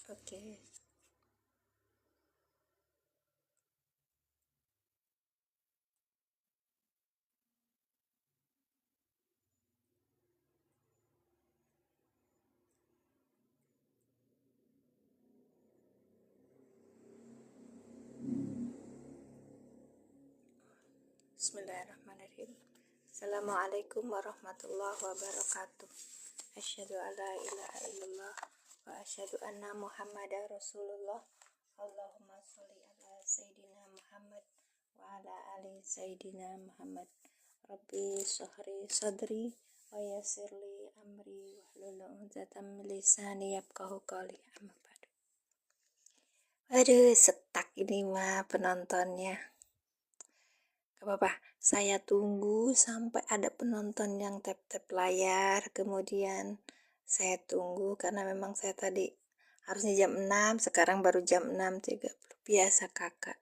Oke. Bismillahirrahmanirrahim. Assalamualaikum warahmatullahi wabarakatuh. Asyhadu an la ilaha illallah wa asyhadu anna Muhammadar Rasulullah. Allahumma sholli ala Sayyidina Muhammad wa ala ali Sayyidina Muhammad. Rabbi shrah sadri wa yassirli amri wahlul 'uqdatam min lisani yafqahu qawli. Amma ba'du. Aduh, setak ini mah penontonnya. Gak apa-apa, saya tunggu sampai ada penonton yang tap-tap layar, kemudian saya tunggu karena memang saya tadi harusnya jam 6, sekarang baru jam 6.30. Biasa kakak.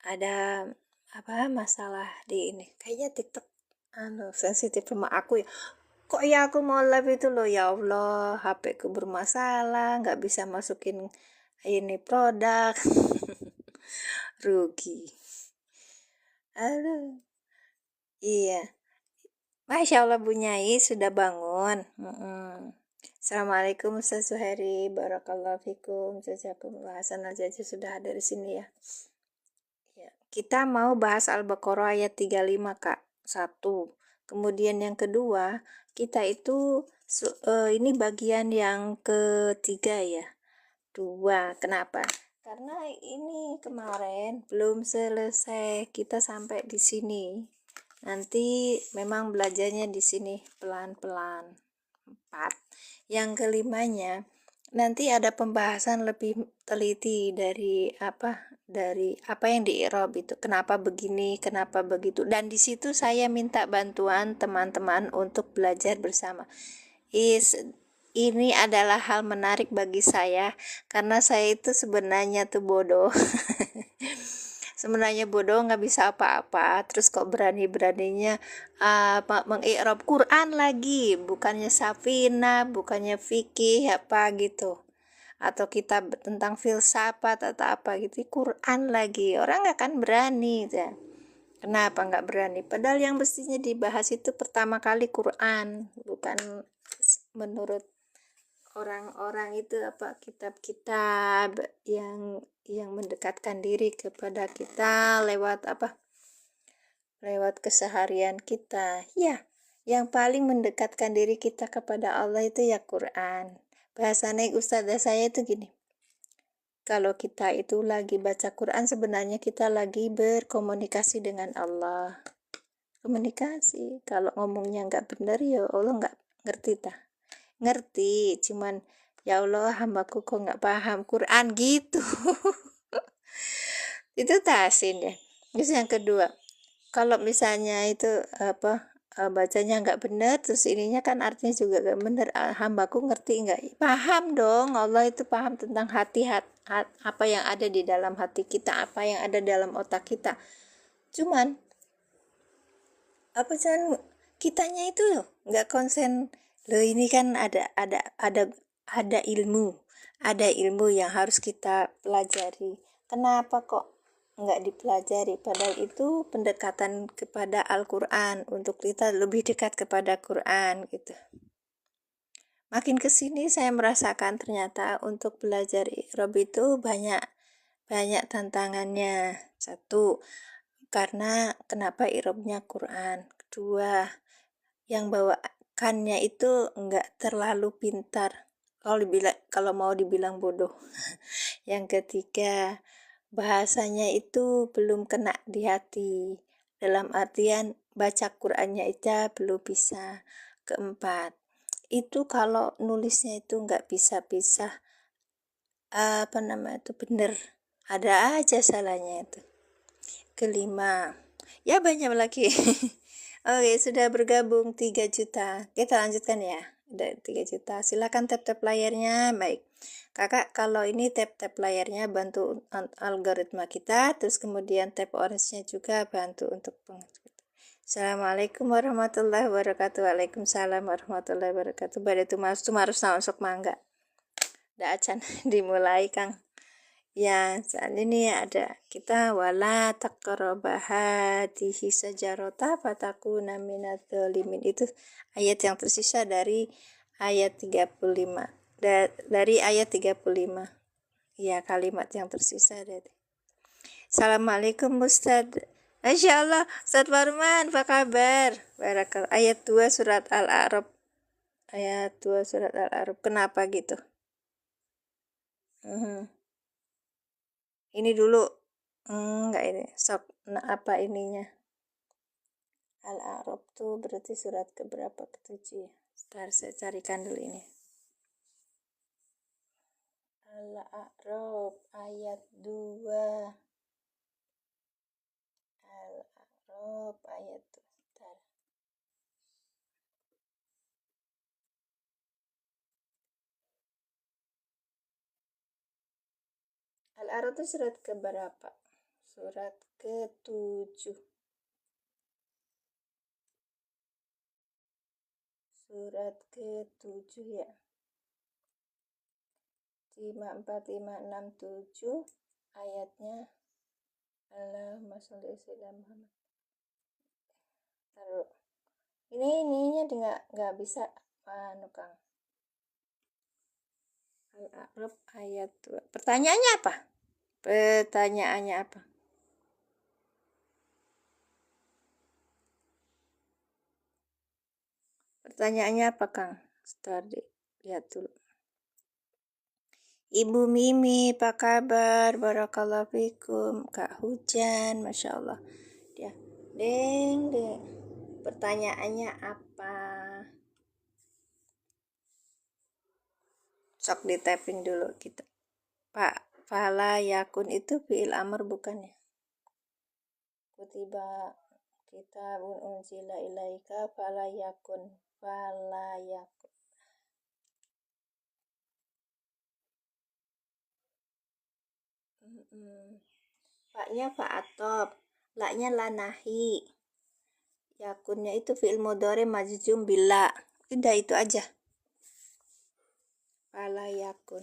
Ada masalah di ini. Kayaknya TikTok sensitif sama aku ya. Kok ya aku mau live itu loh, ya Allah, HP ku bermasalah, nggak bisa masukin ini produk. Rugi. Aduh. Iya. Masya Allah Bu Nyai sudah bangun. Assalamualaikum Ustaz Suheri, barakallahu fikum, jazakumullah hasanah, jaza sudah ada di sini ya. Ya. Kita mau bahas Al-Baqarah ayat 35 Kak. 1. Kemudian yang kedua, kita itu ini bagian yang ketiga ya. 2. Kenapa? Karena ini kemarin belum selesai, kita sampai di sini. Nanti memang belajarnya di sini pelan-pelan. 4. Yang kelimanya, nanti ada pembahasan lebih teliti dari apa yang di i'rab itu. Kenapa begini, kenapa begitu. Dan di situ saya minta bantuan teman-teman untuk belajar bersama. Ini adalah hal menarik bagi saya karena saya itu sebenarnya tuh bodoh. Sebenarnya bodoh, nggak bisa apa-apa, terus kok berani-beraninya mengi'rab Quran lagi, bukannya Safina, bukannya fikih apa gitu, atau kitab tentang filsafat atau apa gitu, Quran lagi, orang nggak akan berani ya. Kenapa nggak berani? Padahal yang mestinya dibahas itu pertama kali Quran, bukan menurut orang-orang itu kitab-kitab yang mendekatkan diri kepada kita lewat keseharian kita ya. Yang paling mendekatkan diri kita kepada Allah itu ya Quran. Bahasanya ustazah saya itu gini, kalau kita itu lagi baca Quran, sebenarnya kita lagi berkomunikasi dengan Allah. Komunikasi, kalau ngomongnya nggak benar ya Allah nggak ngerti, cuman ya Allah, hambaku kok nggak paham Quran gitu. Itu tahsin ya. Terus yang kedua, kalau misalnya itu bacanya nggak benar, terus ininya kan artinya juga nggak benar, hambaku ngerti nggak? Paham dong, Allah itu paham tentang hati apa yang ada di dalam hati kita, apa yang ada dalam otak kita. Cuman kitanya itu loh nggak konsen. Loh, ini kan ada ilmu yang harus kita pelajari. Kenapa kok nggak dipelajari? Padahal itu pendekatan kepada Al-Quran, untuk kita lebih dekat kepada Quran gitu. Makin kesini saya merasakan ternyata untuk belajar i'rab itu banyak tantangannya. 1, karena kenapa i'rabnya Quran. 2, yang bawakannya itu enggak terlalu pintar, kalau mau dibilang bodoh. Yang ketiga, bahasanya itu belum kena di hati, dalam artian baca Qurannya aja belum bisa. Keempat, itu kalau nulisnya itu enggak bisa bener, ada aja salahnya itu. Kelima, ya banyak lagi. Oke, sudah bergabung 3 juta. Kita lanjutkan ya. Udah 3 juta. Silakan tap-tap layarnya. Baik. Kakak, kalau ini tap-tap layarnya bantu algoritma kita, terus kemudian tap orange-nya juga bantu untuk Assalamualaikum warahmatullahi wabarakatuh. Waalaikumsalam warahmatullahi wabarakatuh. Pada itu harus masuk mangga. Nggak acan dimulai Kang. Ya, saat ini ada kita wala taqrabahatihi sajarota fatakuna minadz zalimin. Itu ayat yang tersisa dari ayat 35. Dari ayat 35. Ya, kalimat yang tersisa dari. Assalamualaikum Ustaz. Masya Allah, Ustaz Farman, apa kabar? Barakal. Ayat 2 surat Al-A'raf. Ayat 2 surat Al-A'raf. Kenapa gitu? Ini dulu. Enggak ini. Sok, nah apa ininya? Al-A'raf tuh berarti surat keberapa? Ketujuh ya? Ntar saya carikan dulu ini. Al-A'raf ayat 2. Al-A'raf ayat 2. Ntar. Al-A'raf itu surat keberapa? Surat ke-7. Surat ke-7 ya. 54567 ayatnya Allahumma sholli ala Muhammad. Taruh. Ininya nggak bisa Kang. Al-A'raf ayat 2. Pertanyaannya apa? Pertanyaannya apa? Pertanyaannya apa, Kang? Start lihat dulu. Ibu Mimi, apa kabar? Barakallahu fikum. Kak Hujan, Masya Allah. Dia, deng. Pertanyaannya apa? Sok di typing dulu kita. Pak, fala yakun itu fi'il amr bukan ya? Kutiba kitabun unzila ilaika fala yakun. Faknya fa'atob, laknya lanahi, yakunnya itu fi'il mudhari majzum bila. Udah itu aja. Fala yakun.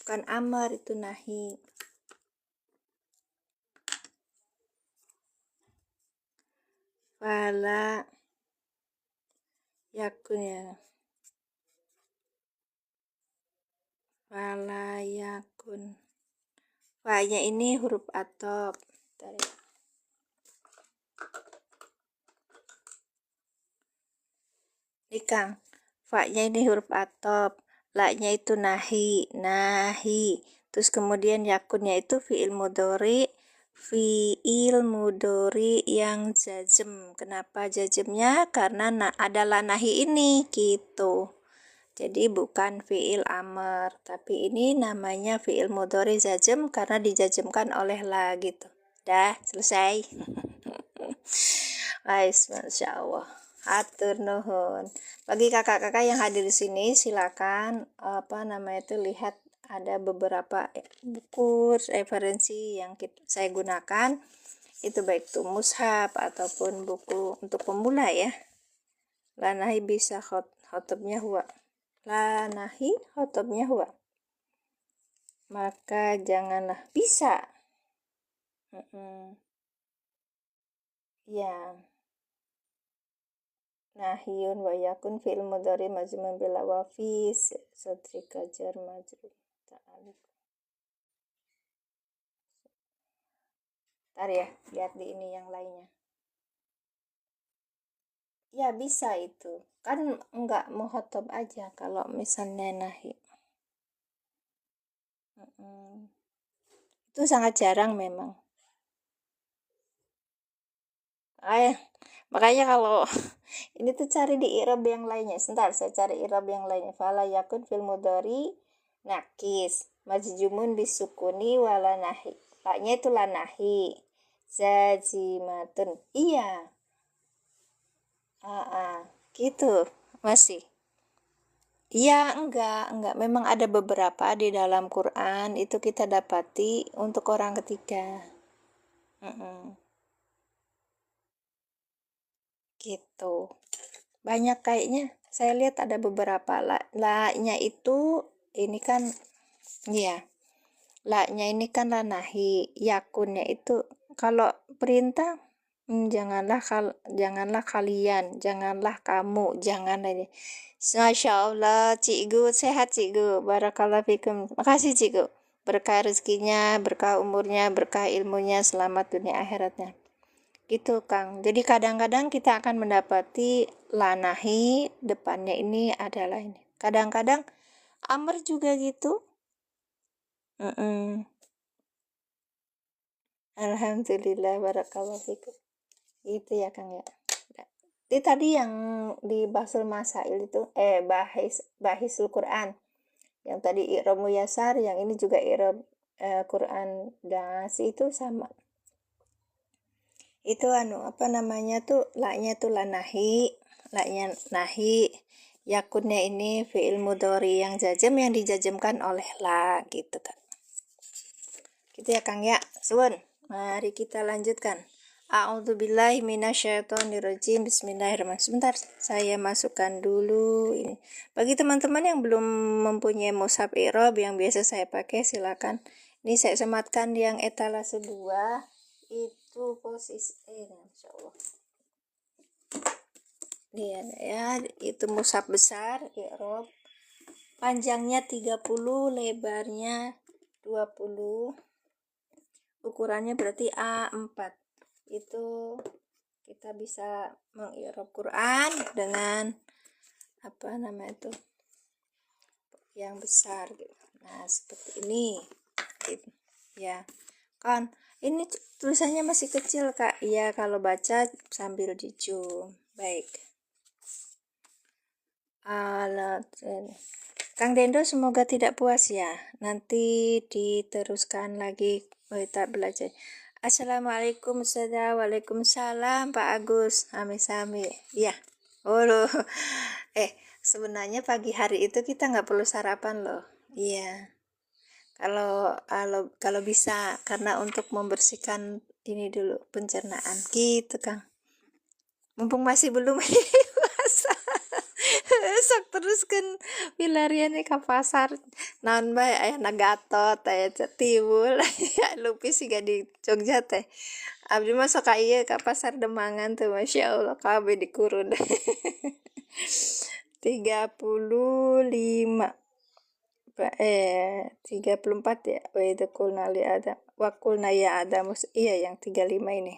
Bukan amar, itu nahi. Fala yakun ya. Fala yakun. Fa-nya ini huruf atop. Bentar ya. Ini Kang, fa-nya ini huruf atop. La-nya itu nahi. Terus kemudian yakunnya itu fi'il mudhari yang jazm. Kenapa jazmnya? Karena adalah nahi ini gitu. Jadi bukan fi'il amr, tapi ini namanya fi'il mudhari jazm karena dijazmkan oleh la gitu. Dah, selesai. Masya Allah. Hatur nuhun. Bagi kakak-kakak yang hadir di sini, silakan lihat ada beberapa buku referensi yang saya gunakan. Itu baik itu mushaf ataupun buku untuk pemula ya. Lanahi bisa khotobnya huwa. Lanahi khotobnya huwa. Maka janganlah bisa. Ya. Nahiyun wa yakun fi'il mudhari majzum bil wa fi sadrika jar majrur ta'alluq. Ntar ya, lihat di ini yang lainnya. Ya bisa itu. Kan enggak muhatab aja kalau misalnya nahi. Itu sangat jarang memang. Makanya kalau ini tuh cari di i'rab yang lainnya. Sebentar, saya cari i'rab yang lainnya. Fala yakun fil mudhari nakis majzumun bisukuni wala nahi. Paknya itu lanahi. Zajimatun. Iya. Gitu. Masih. Iya, enggak. Memang ada beberapa di dalam Quran itu kita dapati untuk orang ketiga. Gitu. Banyak kayaknya. saya lihat ada beberapa la-nya itu ini kan ya, la-nya ini kan la nahi, yakunnya itu kalau perintah janganlah kalian, janganlah kamu, janganlah ini. Masya Allah, Cikgu sehat Cikgu, barakallahu fikum. Makasih Cikgu. Berkah rezekinya, berkah umurnya, berkah ilmunya, selamat dunia akhiratnya. Gitu Kang. Jadi kadang-kadang kita akan mendapati lanahi depannya ini adalah ini. Kadang-kadang amr juga gitu. Alhamdulillah, barakallahu fikum. Itu ya Kang ya. Jadi tadi yang di Basul Masail itu bahisul Quran. Yang tadi i'rab muyasar, yang ini juga i'rab Quran dasi itu sama. Itu apa namanya tuh, la-nya tuh la nahi, la-nya nahi, yakunnya ini fi'il mudhari yang jazam, yang dijazamkan oleh la gitu kan. Gitu ya Kang ya. Suwun, mari kita lanjutkan. A'udzubillahi minasyaitonirrajim. Bismillahirrahmanirrahim. Sebentar, saya masukkan dulu ini. Bagi teman-teman yang belum mempunyai mushaf i'rab yang biasa saya pakai, silakan. Ini saya sematkan yang etalase 2 itu posisi insyaallah. Ini ya, itu mushaf besar i'rab. Panjangnya 30, lebarnya 20. Ukurannya berarti A4. Itu kita bisa mengi'rab Quran dengan apa namanya itu yang besar gitu. Nah seperti ini gitu. Ya kan, ini tulisannya masih kecil Kak. Iya, kalau baca sambil di zoom. Baik. Alat Kang Dendo semoga tidak puas ya. Nanti diteruskan lagi kita belajar. Assalamualaikum Ustazah. Waalaikumsalam Pak Agus. Sami-sami. Iya. Oh loh. Sebenarnya pagi hari itu kita nggak perlu sarapan loh. Iya. Kalau bisa, karena untuk membersihkan ini dulu pencernaan gitu Kang. Mumpung masih belum puasa. Sok terus kan pilariannya ke pasar naon bae aya nagatot aya tiwul lupis siga di Jogja teh abdi mah sok ka ieu ka pasar Demangan tuh Masya Allah kabeh dikurun 35 34 ya wa idza qulna li adam wa qulna ya adam iya yang 35 ini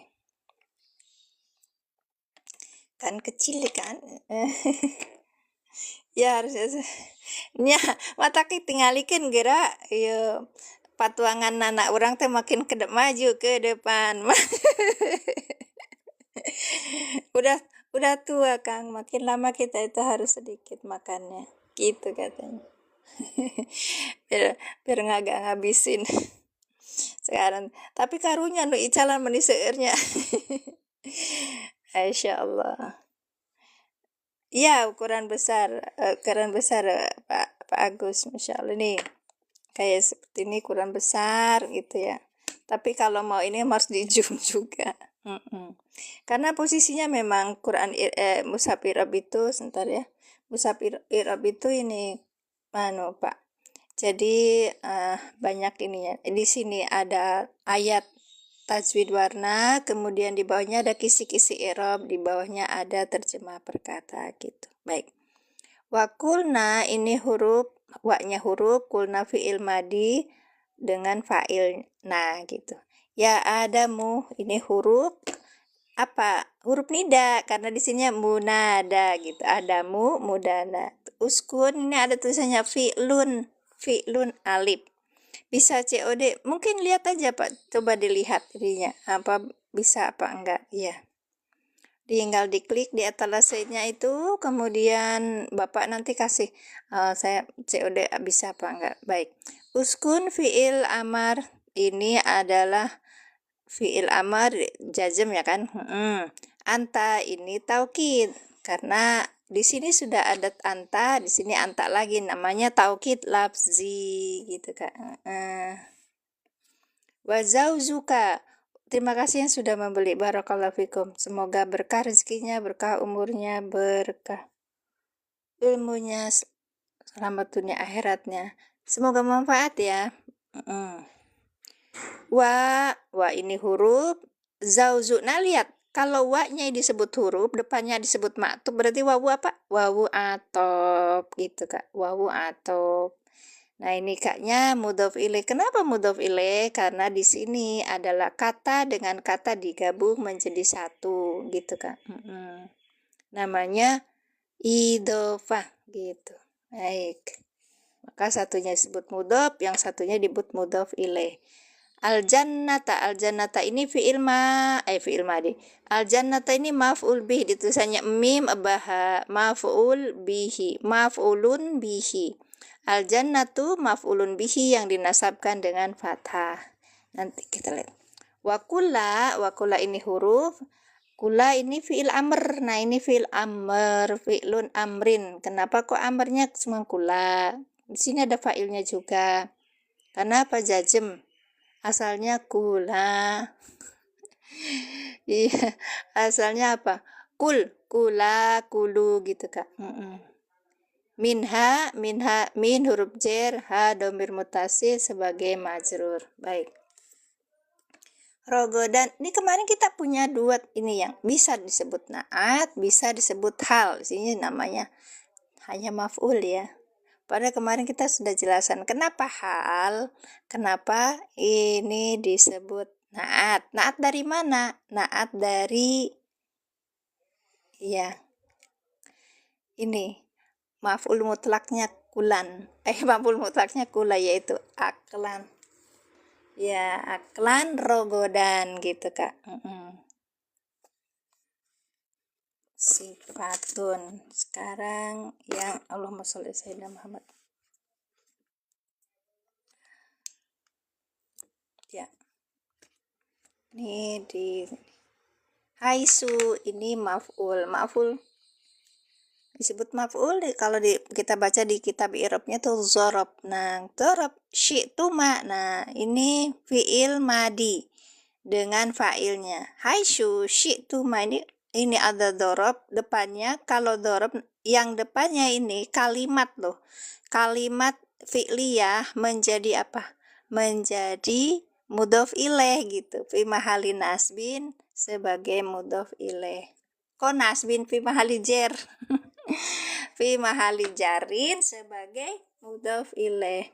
kan kecil kan ya harusnya nya mata tinggalikan gerak ya patuangan anak orang teh makin maju ke depan udah tua Kang, makin lama kita itu harus sedikit makannya gitu katanya biar nggak ngabisin sekarang tapi karunya nu icalan meni seueurnya Masya Allah. Iya, ukuran besar Pak Agus, Masya Allah nih. Kayak seperti ini ukuran besar gitu ya. Tapi kalau mau ini harus di zoom juga. Karena posisinya memang Quran mushaf i'rab itu sebentar ya. Mushaf i'rab itu ini Pak. Jadi banyak ininya. Di sini ada ayat tajwid warna, kemudian di bawahnya ada kisi-kisi i'rab, di bawahnya ada terjemah perkata gitu. Baik. Wa kulna ini huruf, wa-nya huruf, kulna fi'il madi dengan fa'il nah gitu. Ya Adamu ini huruf apa? Huruf nida karena di sini munada gitu. Adamu mudana. Uskun ini ada tulisannya fi'lun alif. Bisa COD, mungkin lihat aja Pak, coba dilihat ininya apa bisa apa enggak ya. Tinggal diklik di etalasenya itu, kemudian Bapak nanti kasih saya COD bisa apa enggak. Baik. Uskun fi'il amar ini adalah fi'il amar jazm ya kan. Anta ini taukid karena di sini sudah ada anta, di sini anta lagi namanya taukid lafzi gitu Kak. Wa zauzuka. Terima kasih yang sudah membeli. Barakallahu fikum. Semoga berkah rezekinya, berkah umurnya, berkah ilmunya, selamat dunia akhiratnya. Semoga manfaat ya. Wa ini huruf zauzu. Nah lihat, kalau wa-nya disebut huruf, depannya disebut maktub, berarti wawu apa? Wawu atop gitu Kak. Wawu atop. Nah ini Kaknya mudhof ilaih. Kenapa mudhof ilaih? Karena di sini adalah kata dengan kata digabung menjadi satu gitu Kak. Namanya idhofah gitu. Baik. Maka satunya disebut mudhof, yang satunya disebut mudhof ilaih. Al-jannata ini fi'il madi. Al-jannata ini maf'ul bih, ditulisannya mim baha, maf'ul bihi, maf'ulun bihi. Al-jannatu maf'ulun bihi yang dinasabkan dengan fathah. Nanti kita lihat. Wa kula ini huruf. Kula ini fi'il amr. Nah ini fi'il amr, fi'lun amrin. Kenapa kok amrnya cuma kula? Di sini ada fa'ilnya juga. Karena apa? Jazm. Asalnya kula. Iya, asalnya apa? Kula, kulu gitu Kak. Minha, min huruf jar, ha domir mutasil sebagai majrur. Baik. Rogodan, ini kemarin kita punya dua ini yang bisa disebut naat, bisa disebut hal. Di sini namanya hanya maf'ul ya. Padahal kemarin kita sudah jelaskan kenapa hal, kenapa ini disebut naat. Naat dari mana? Naat dari ya ini maf'ul mutlaknya kulan. Maf'ul mutlaknya kula yaitu aklan. Ya, aklan rogodan gitu Kak. Sifatun. Sekarang yang Allahumma sholli ala sayyidina Muhammad. Ya. Ini di haisu ini maf'ul. Maf'ul disebut maf'ul kalau kita baca di kitab i'rabnya tuh dzarab. Nah, dzarab syi'tuma. Nah, ini fi'il madi dengan fa'ilnya. Haisu syi'tuma ini ada dzarab depannya. Kalau dzarab yang depannya ini kalimat loh. Kalimat fi'liyah menjadi apa? Menjadi mudhof ilaih gitu. Fi mahalli nasbin sebagai mudhof ilaih. Kok nasbin fi mahalli jar? Fi mahalli jarin sebagai mudhof ilaih.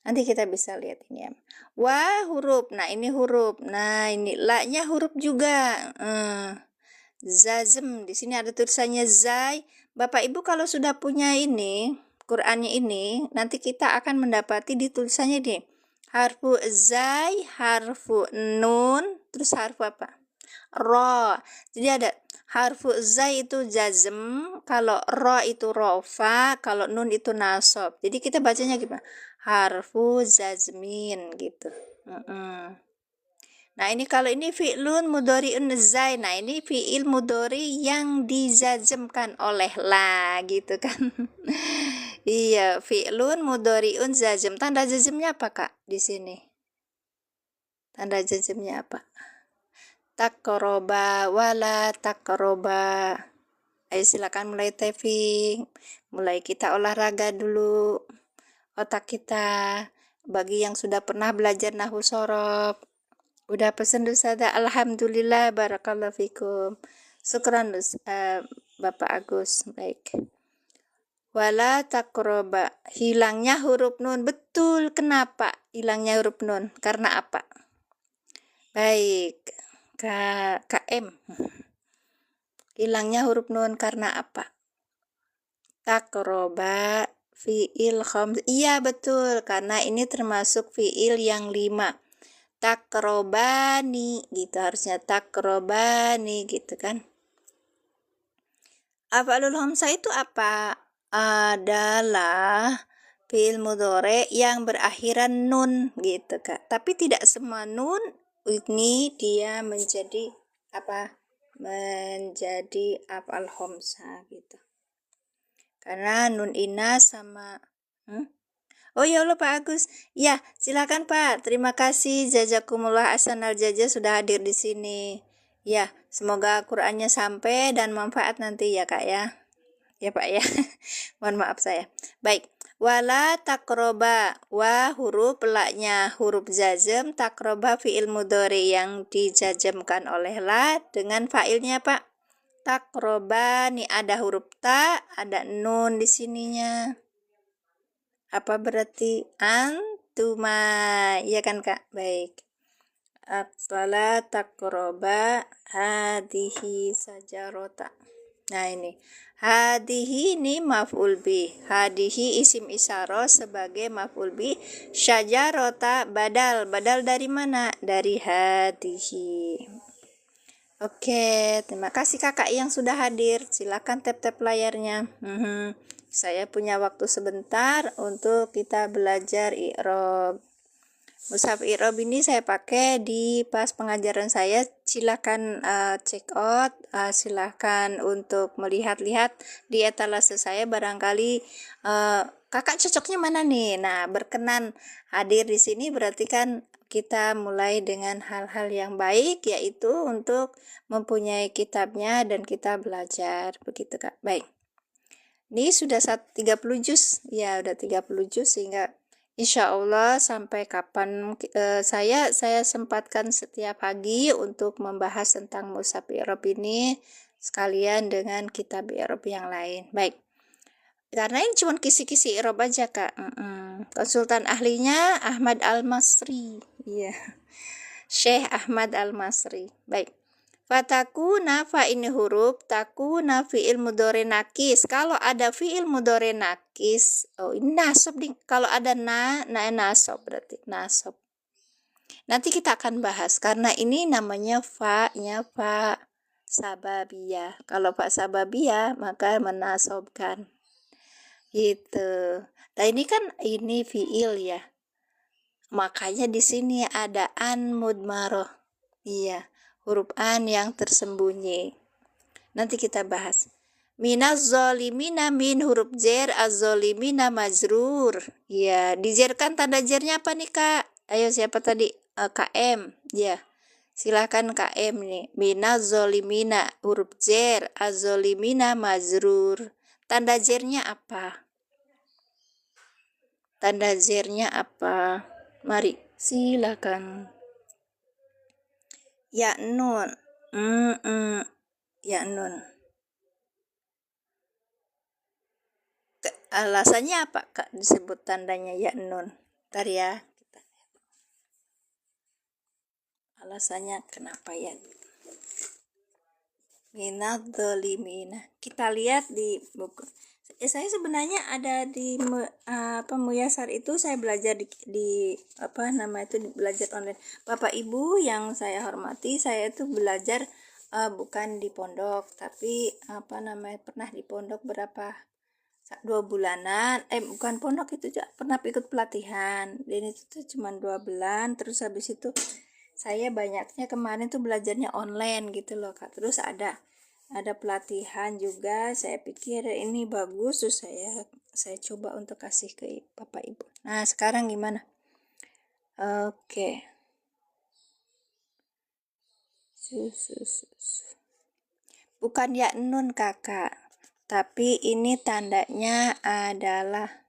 Nanti kita bisa lihat ini ya. Wa huruf. Nah, ini huruf. Nah, ini la-nya huruf juga. Zazm. Di sini ada tulisannya zai. Bapak Ibu kalau sudah punya ini, Qur'annya ini, nanti kita akan mendapati di tulisannya ini. Harfu zai, harfu nun, terus harfu apa? Ro. Jadi ada harfu zai itu jazm, kalau ro itu rofa, kalau nun itu nasab. Jadi kita bacanya gimana? Harfu jazmin gitu. Nah ini kalau ini fi'lun mudhari'un zai. Nah ini fi'il mudhari yang dizazmkan oleh la gitu kan. Iya, fi'lun mudhari'un zazm. Tanda jazmnya apa Kak di sini? Tanda jazmnya apa? Taqroba wala taqroba. Ayo silakan mulai typing. Mulai kita olahraga dulu otak kita. Bagi yang sudah pernah belajar nahwu shorof, udah pesen Ustazah. Alhamdulillah, barakallahu fikum. Syukran Bapak Agus. Baik. Wala taqroba. Hilangnya huruf nun. Betul. Kenapa hilangnya huruf nun? Karena apa? Baik. KM. Hilangnya huruf nun karena apa? Taqroba fi'il khams. Iya betul, karena ini termasuk fi'il yang 5. Taqrobani gitu, harusnya taqrobani gitu kan. Af'alul khamsah itu apa? Adalah fi'il mudhari yang berakhiran nun gitu Kak. Tapi tidak semua nun ini dia menjadi apa? Menjadi af'al khamsah gitu. Karena nun ina sama Oh ya Allah Pak Agus. Ya, silakan Pak. Terima kasih. Jazakumullah ahsanal jazaa sudah hadir di sini. Ya, semoga Qur'annya sampai dan manfaat nanti ya Kak ya. ya Pak ya. Mohon maaf saya. Baik. Wala takroba, wa huruf la-nya huruf jazm, takroba fi'il mudhari yang dijazmkan oleh la dengan fa'ilnya Pak. Takroba nih ada huruf ta, ada nun di sininya. Apa berarti antuma? Iya kan Kak? Baik. Wala takroba hadihi sajarota. Nah ini hadihi ini maf'ul bih, hadihi isim isyarah sebagai maf'ul bih, syajarota badal dari mana? Dari hadihi. Oke, terima kasih kakak yang sudah hadir, silakan tap layarnya. Saya punya waktu sebentar untuk kita belajar i'rab. Mushaf i'rab ini saya pakai di pas pengajaran saya. Silakan check out, silakan untuk melihat-lihat di etalase saya, barangkali kakak cocoknya mana nih. Nah, berkenan hadir di sini berarti kan kita mulai dengan hal-hal yang baik, yaitu untuk mempunyai kitabnya dan kita belajar, begitu Kak. Baik. Ini sudah 30 juz, ya udah 30 juz, sehingga insya Allah sampai kapan saya sempatkan setiap pagi untuk membahas tentang mushaf i'rab ini sekalian dengan kitab i'rab yang lain. Baik, karena ini cuma kisi-kisi i'rab aja Kak. Konsultan ahlinya Ahmad Al-Masri, iya, Syekh Ahmad Al-Masri. Baik. Fatakuna fa ini huruf takuna fi'il mudhari nakis. Kalau ada fi'il mudhari nakis, oh ini nasab nih. Kalau ada nasab berarti nasab. Nanti kita akan bahas karena ini namanya fa-nya fa sababiyah. Kalau fa sababiyah maka menasabkan. Gitu. Nah ini kan ini fi'il ya. Makanya di sini ada an mudmaroh. Iya. Huruf an yang tersembunyi. Nanti kita bahas. Minaz zolimina min huruf jer, az-zolimina majrur. Ya, dijerkan tanda jernya apa nih Kak? Ayo siapa tadi? KM. Ya, silakan KM nih. Minaz zolimina huruf jer, az-zolimina majrur. Tanda jernya apa? Tanda jernya apa? Mari, silakan. Ya nun. Ya nun. Alasannya apa Kak disebut tandanya ya nun? Ntar ya. Alasannya kenapa ya? Minad dolimina. Kita lihat di buku. Saya sebenarnya ada di Muyasar itu saya belajar di apa nama itu, belajar online. Bapak Ibu yang saya hormati, saya itu belajar bukan di pondok, tapi apa namanya, pernah di pondok berapa 2 bulanan, bukan pondok itu juga pernah ikut pelatihan, dan itu tuh cuma 2 bulan. Terus habis itu saya banyaknya kemarin tuh belajarnya online gitu loh Kak. Terus ada pelatihan juga, saya pikir ini bagus, terus saya coba untuk kasih ke Bapak Ibu. Nah sekarang gimana? Oke. Bukan ya nun kakak, tapi ini tandanya adalah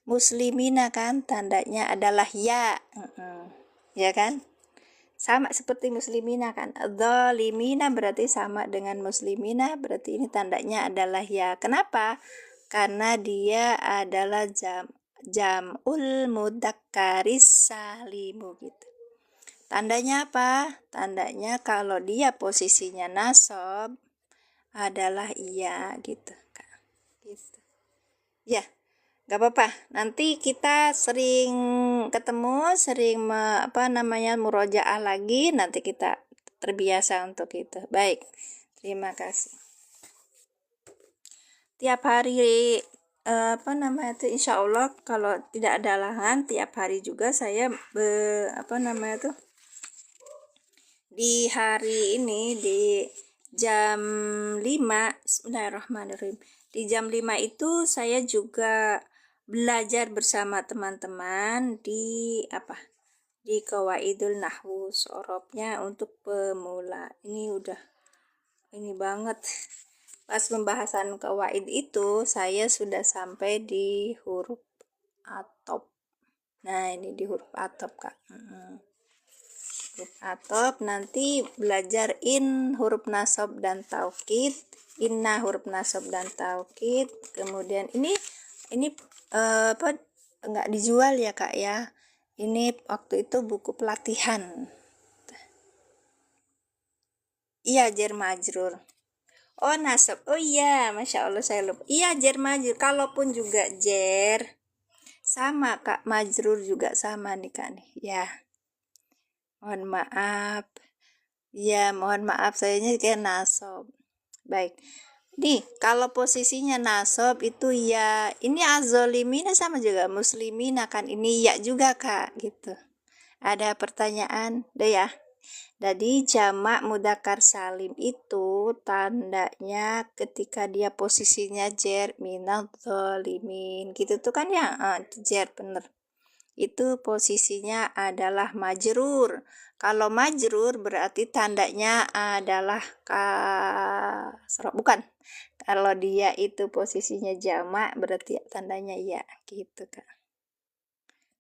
muslimina kan, tandanya adalah ya, ya kan? Sama seperti muslimina kan, dzalimina berarti sama dengan muslimina, berarti ini tandanya adalah ya. Kenapa? Karena dia adalah jam'ul mudzakkharis salimu gitu. Tandanya apa? Tandanya kalau dia posisinya nasab adalah iya gitu Kak. Gitu. Ya. Gak apa-apa, nanti kita sering ketemu, sering murojaah lagi, nanti kita terbiasa untuk itu. Baik, terima kasih. Tiap hari insya Allah kalau tidak ada lahan, tiap hari juga saya di hari ini di jam 5, bismillahirrahmanirrahim. Di jam 5 itu saya juga belajar bersama teman-teman di Qawaidul Nahwu, sorobnya untuk pemula. Ini banget Pas pembahasan qawaid itu saya sudah sampai di huruf atop. Nah, ini di huruf atop, Kak. Huruf atop, nanti belajar in huruf nasab dan taukid, inna huruf nasab dan taukid. Kemudian ini apa, enggak dijual ya, Kak ya. Ini waktu itu buku pelatihan. Iya, jar majrur. Oh, nasab. Oh iya, Masya Allah saya lupa. Iya, jar majrur. Kalaupun juga jar, sama Kak, majrur juga sama nih Kak nih. Ya, mohon maaf. Ya, mohon maaf, sayanya kayak nasab. Baik. Nih, kalau posisinya nasab itu ya, ini azolimina sama juga muslimina kan. Ini ya juga Kak, gitu. Ada pertanyaan? Udah ya. Jadi jamak mudzakkar salim itu tandanya ketika dia posisinya jar minal zalimin gitu tuh kan ya, jar bener. Itu posisinya adalah majrur. Kalau majrur berarti tandanya adalah kasroh, bukan. Kalau dia itu posisinya jamak berarti tandanya ya, gitu Kak.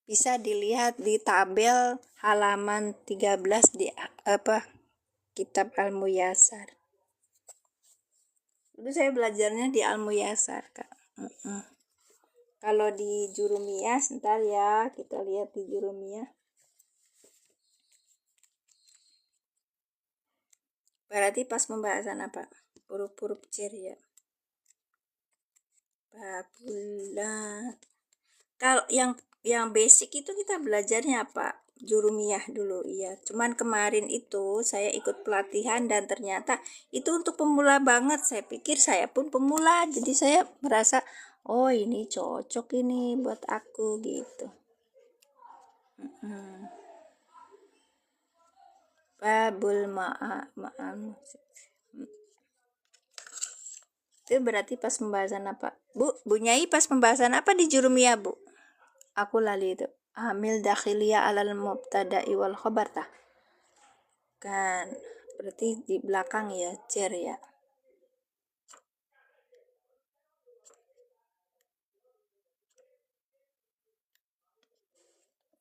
Bisa dilihat di tabel halaman 13 di kitab Al-Muyassar. Dulu saya belajarnya di Al-Muyassar, Kak. Kalau di Jurumiyah, sebentar ya, kita lihat di Jurumiyah. Berarti pas pembahasan apa? Huruf-huruf jar ya. Babulat. Kalau yang basic itu kita belajarnya apa? Jurumiyah dulu, iya. Cuman kemarin itu saya ikut pelatihan dan ternyata itu untuk pemula banget. Saya pikir saya pun pemula, jadi saya merasa oh ini cocok ini buat aku gitu. Babul ma'am. Itu berarti pas pembahasan apa? Bu Nyai pas pembahasan apa di Jurumiyah, Bu? Aku lali itu. Amil dakhiliyah alal mubtada'i wal khabar tah. Kan berarti di belakang ya, jar ya.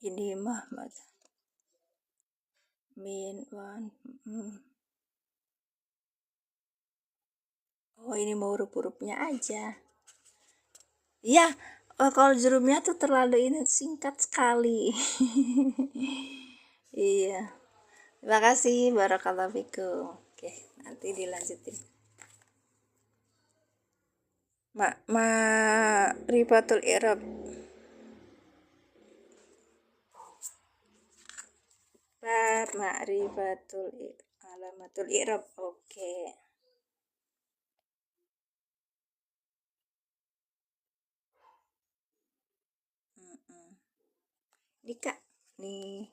Ini Muhammad min wan. Oh, ini mau huruf-hurufnya aja. Iya, kalau Jurumiyah tuh terlalu ini singkat sekali. Iya. Terima kasih, barakallahu fikum. Oke, nanti dilanjutin. Rifatul i'rab. Bab ma'rifatul alamatul i'rab. Oke. Ini Kak, nih.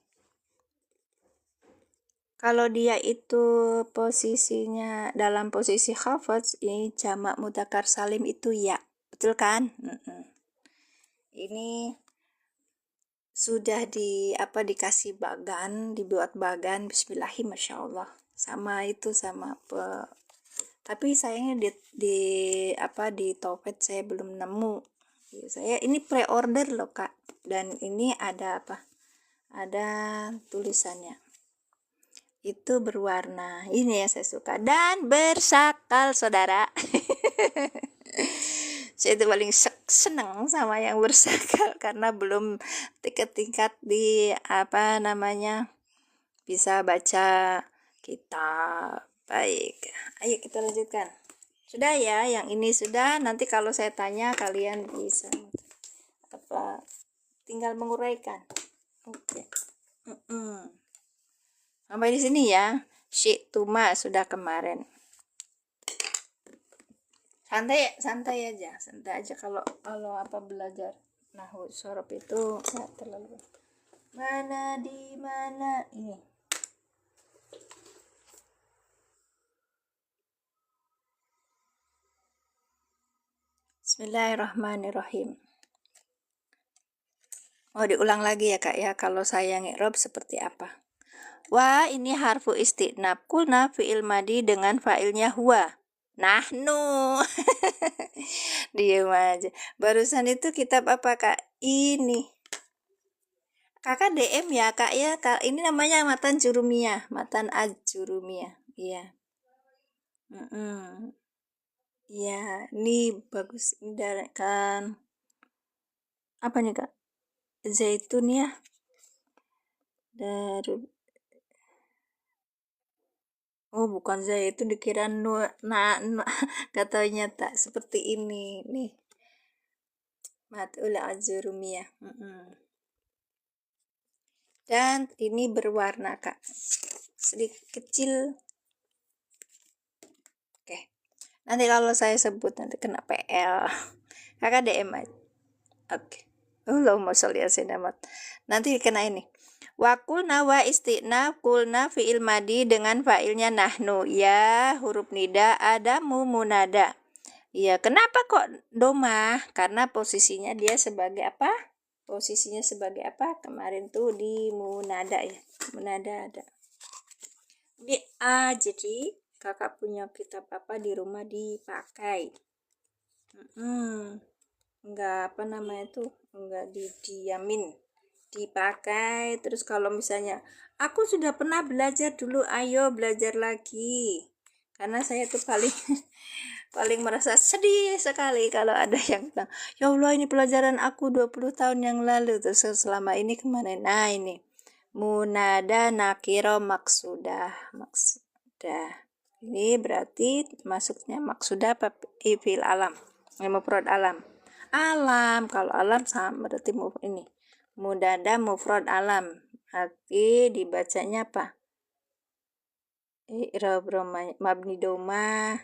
Kalau dia itu posisinya dalam posisi khafadz, ini jamak mudzakkar salim itu ya. Betul kan? Ini sudah dikasih bagan, dibuat bagan bismillahirrahmanirrahim, Masya Allah. Sama itu sama tapi sayangnya di Topet saya belum nemu. Saya ini pre-order loh Kak. Dan ini ada ada tulisannya. Itu berwarna. Ini yang saya suka dan bersakal, saudara. Saya itu paling seneng sama yang bersakal karena belum tingkat di bisa baca kitab. Baik, ayo kita lanjutkan. Sudah ya, yang ini sudah. Nanti kalau saya tanya kalian bisa tinggal menguraikan. Oke. Sampai di sini ya. Syi'tuma sudah kemarin. Santai aja kalau belajar nahwu sorof itu nggak terlalu mana di mana ini. Bismillahirrahmanirrahim. Diulang lagi ya Kak ya, kalau saya ngi'rab seperti apa. Wa ini harfu istinab, kulna fi'il madi dengan fa'ilnya huwa. Nahnu. Diam aja. Barusan itu kitab apa kak? Ini. Kakak DM ya kak ya. Kak, ini namanya Matan Jurumiyah. Matan Ajurumiyah. Iya. Iya. Ini bagus. Ini kan. Apa nih kak? Zaitun ya. Darul. Oh bukan zaitun, dikira gak taunya tak seperti ini nih. Matul Ajurumiyah. Dan ini berwarna kak, sedikit kecil. Oke, nanti kalau saya sebut nanti kena PL. Kakak DM aja. Oke. Allahumma sholli ala sayyidina. Nanti kena ini. Wa kulna wa isti'na kulna fi'il madi dengan fa'ilnya nahnu. Ya, huruf nida adamu munada. Ya, kenapa kok doma? Karena posisinya dia sebagai apa? Posisinya sebagai apa? Kemarin tuh di munada ya. Munada ada. Jadi kakak punya kitab apa di rumah dipakai. Enggak apa namanya tuh, enggak didiamin, dipakai. Terus kalau misalnya aku sudah pernah belajar dulu, ayo belajar lagi. Karena saya tuh paling paling merasa sedih sekali kalau ada yang bilang, ya Allah ini pelajaran aku 20 tahun yang lalu, terus selama ini kemana. Nah ini munada nakiro maksudah. Ini berarti masuknya maksudah apa fil alam, mufrad alam. Kalau alam sama berarti ini munada mufrad alam, berarti dibacanya apa? Mabni doma,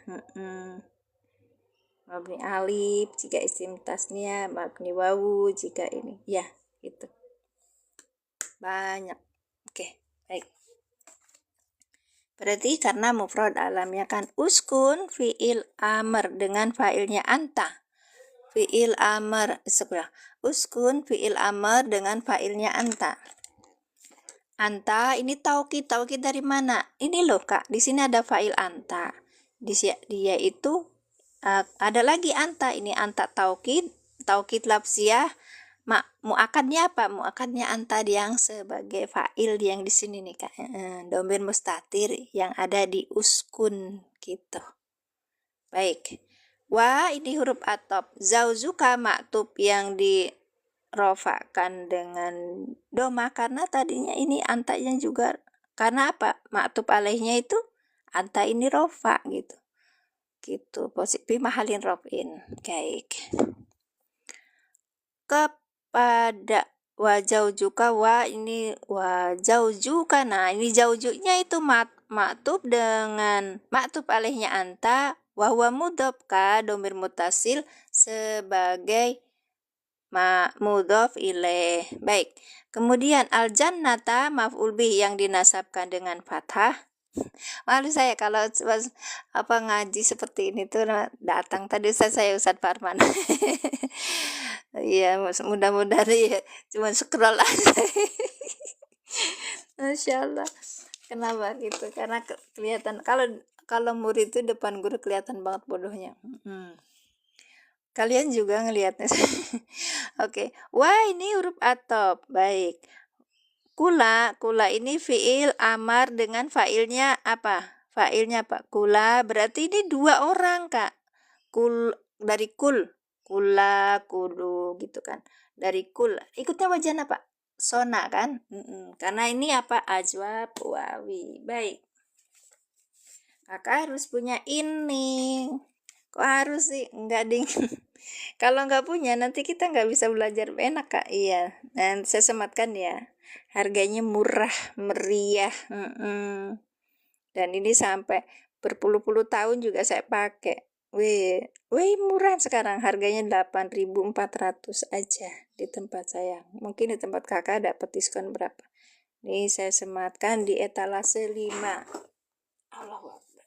mabni alif jika isim tasnya, mabni wawu jika ini ya gitu. Banyak. Oke, baik. Berarti karena mufrad alamnya kan uskun fi'il amr dengan fa'ilnya anta. Fi'il amr sebelah. Uskun fi'il amr dengan fa'ilnya anta. Anta ini taukid dari mana? Ini loh kak, di sini ada fa'il anta. Dia itu ada lagi anta. Ini anta taukid lapsiyah. Muakadnya apa? Muakadnya anta yang sebagai fa'il yang di sini nih kak. Dhamir mustatir yang ada di uskun gitu. Baik. Wa ini huruf atop. Zauzuka maktub yang dirofakan dengan doma karena tadinya ini antanya juga. Karena apa? Maktub alaihnya itu anta ini rofa gitu. Gitu. Posisi mahalin rofin. Baik. Kepada wajaujuka wa ini wajaujuka. Nah ini jaujunya itu maktub dengan maktub alaihnya anta, wahwa mudhof ka domir mutasil sebagai mudhof ilaih. Baik. Kemudian al jannata maf'ul bih yang dinasabkan dengan fathah. Malu saya kalau ngaji seperti ini tuh datang tadi saya Ustadz Farman. Iya, mudah-mudahan ya cuma scroll aja. Masya Allah. Kenapa gitu? Karena kelihatan kalau murid itu depan guru kelihatan banget bodohnya. Kalian juga ngelihatnya. Oke. Wah, ini huruf atop. Baik. Kula ini fiil amar dengan fa'ilnya apa? Fa'ilnya apa? Kula berarti ini dua orang kak. Dari kula kudu gitu kan. Dari kul ikutnya wajan apa? Sona kan? Karena ini apa? Ajwab wawi. Baik. Kakak harus punya ini. Kok harus sih? Enggak ding. Kalau nggak punya nanti kita nggak bisa belajar enak kak. Iya. Dan saya sematkan ya. Harganya murah, meriah. Dan ini sampai berpuluh-puluh tahun juga saya pakai. Wih murah sekarang. Harganya 8.400 aja di tempat saya. Mungkin di tempat kakak dapat diskon berapa. Ini saya sematkan di etalase 5. Allahu Akbar.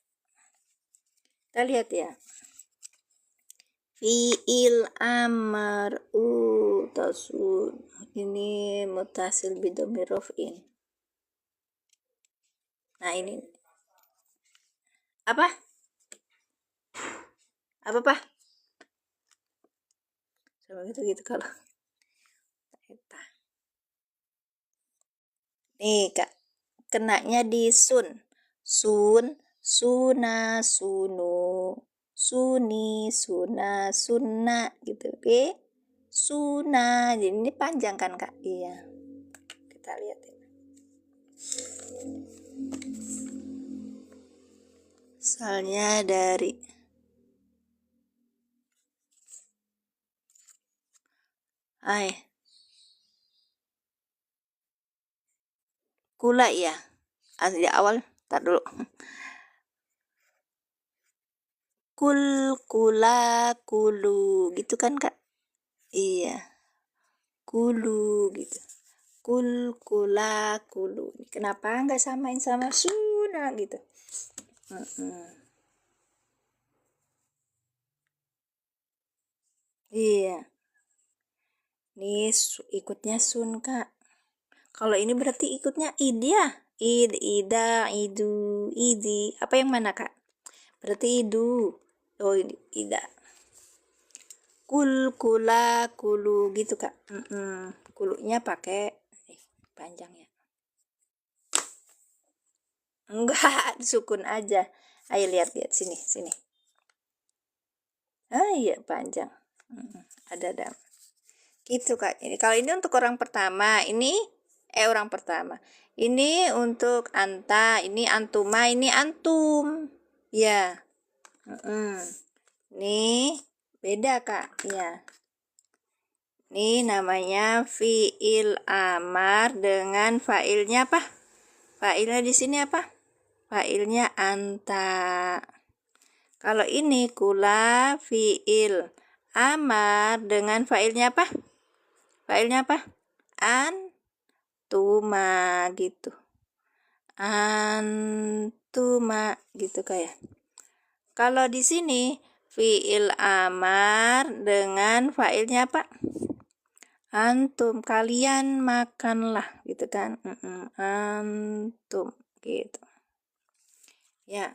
Kita lihat ya. Fi'il amar tasun. Ini mutasil bidomir rof'in. Nah ini apa? Apa Pak? Sama gitu kalau eta. Nih Kak, kenanya di sun. Sun, suna, sunu, suni, suna, sunna gitu. Oke? Suna. Jadi ini panjang kan Kak? Iya. Kita lihat ya. Soalnya dari kula ya. Di awal, tar dulu. Kul, kula, kulu, gitu kan Kak? Iya, kulu gitu. Kul, kula, kulu. Kenapa nggak samain sama suna gitu? Iya. Nih ikutnya sun Kak. Kalau ini berarti ikutnya id ya. Id, ida, idu, idi. Apa yang mana Kak? Berarti idu. Oh, ida. Kul, kula, kulu gitu Kak. Kulunya pakai panjang ya. Enggak, sukun aja. Ayo lihat sini. Iya panjang. Ada. Gitu Kak. Ini kalau ini untuk orang pertama, orang pertama. Ini untuk anta, ini antuma, ini antum. Ya. Nih beda Kak. Ya. Ini namanya fiil amar dengan failnya apa? Failnya di sini apa? Failnya anta. Kalau ini kula fiil amar dengan failnya apa? Failnya apa? Antuma gitu. Antuma gitu kayak. Kalau di sini fiil amar dengan failnya apa? Antum, kalian makanlah gitu kan. Antum gitu. Ya.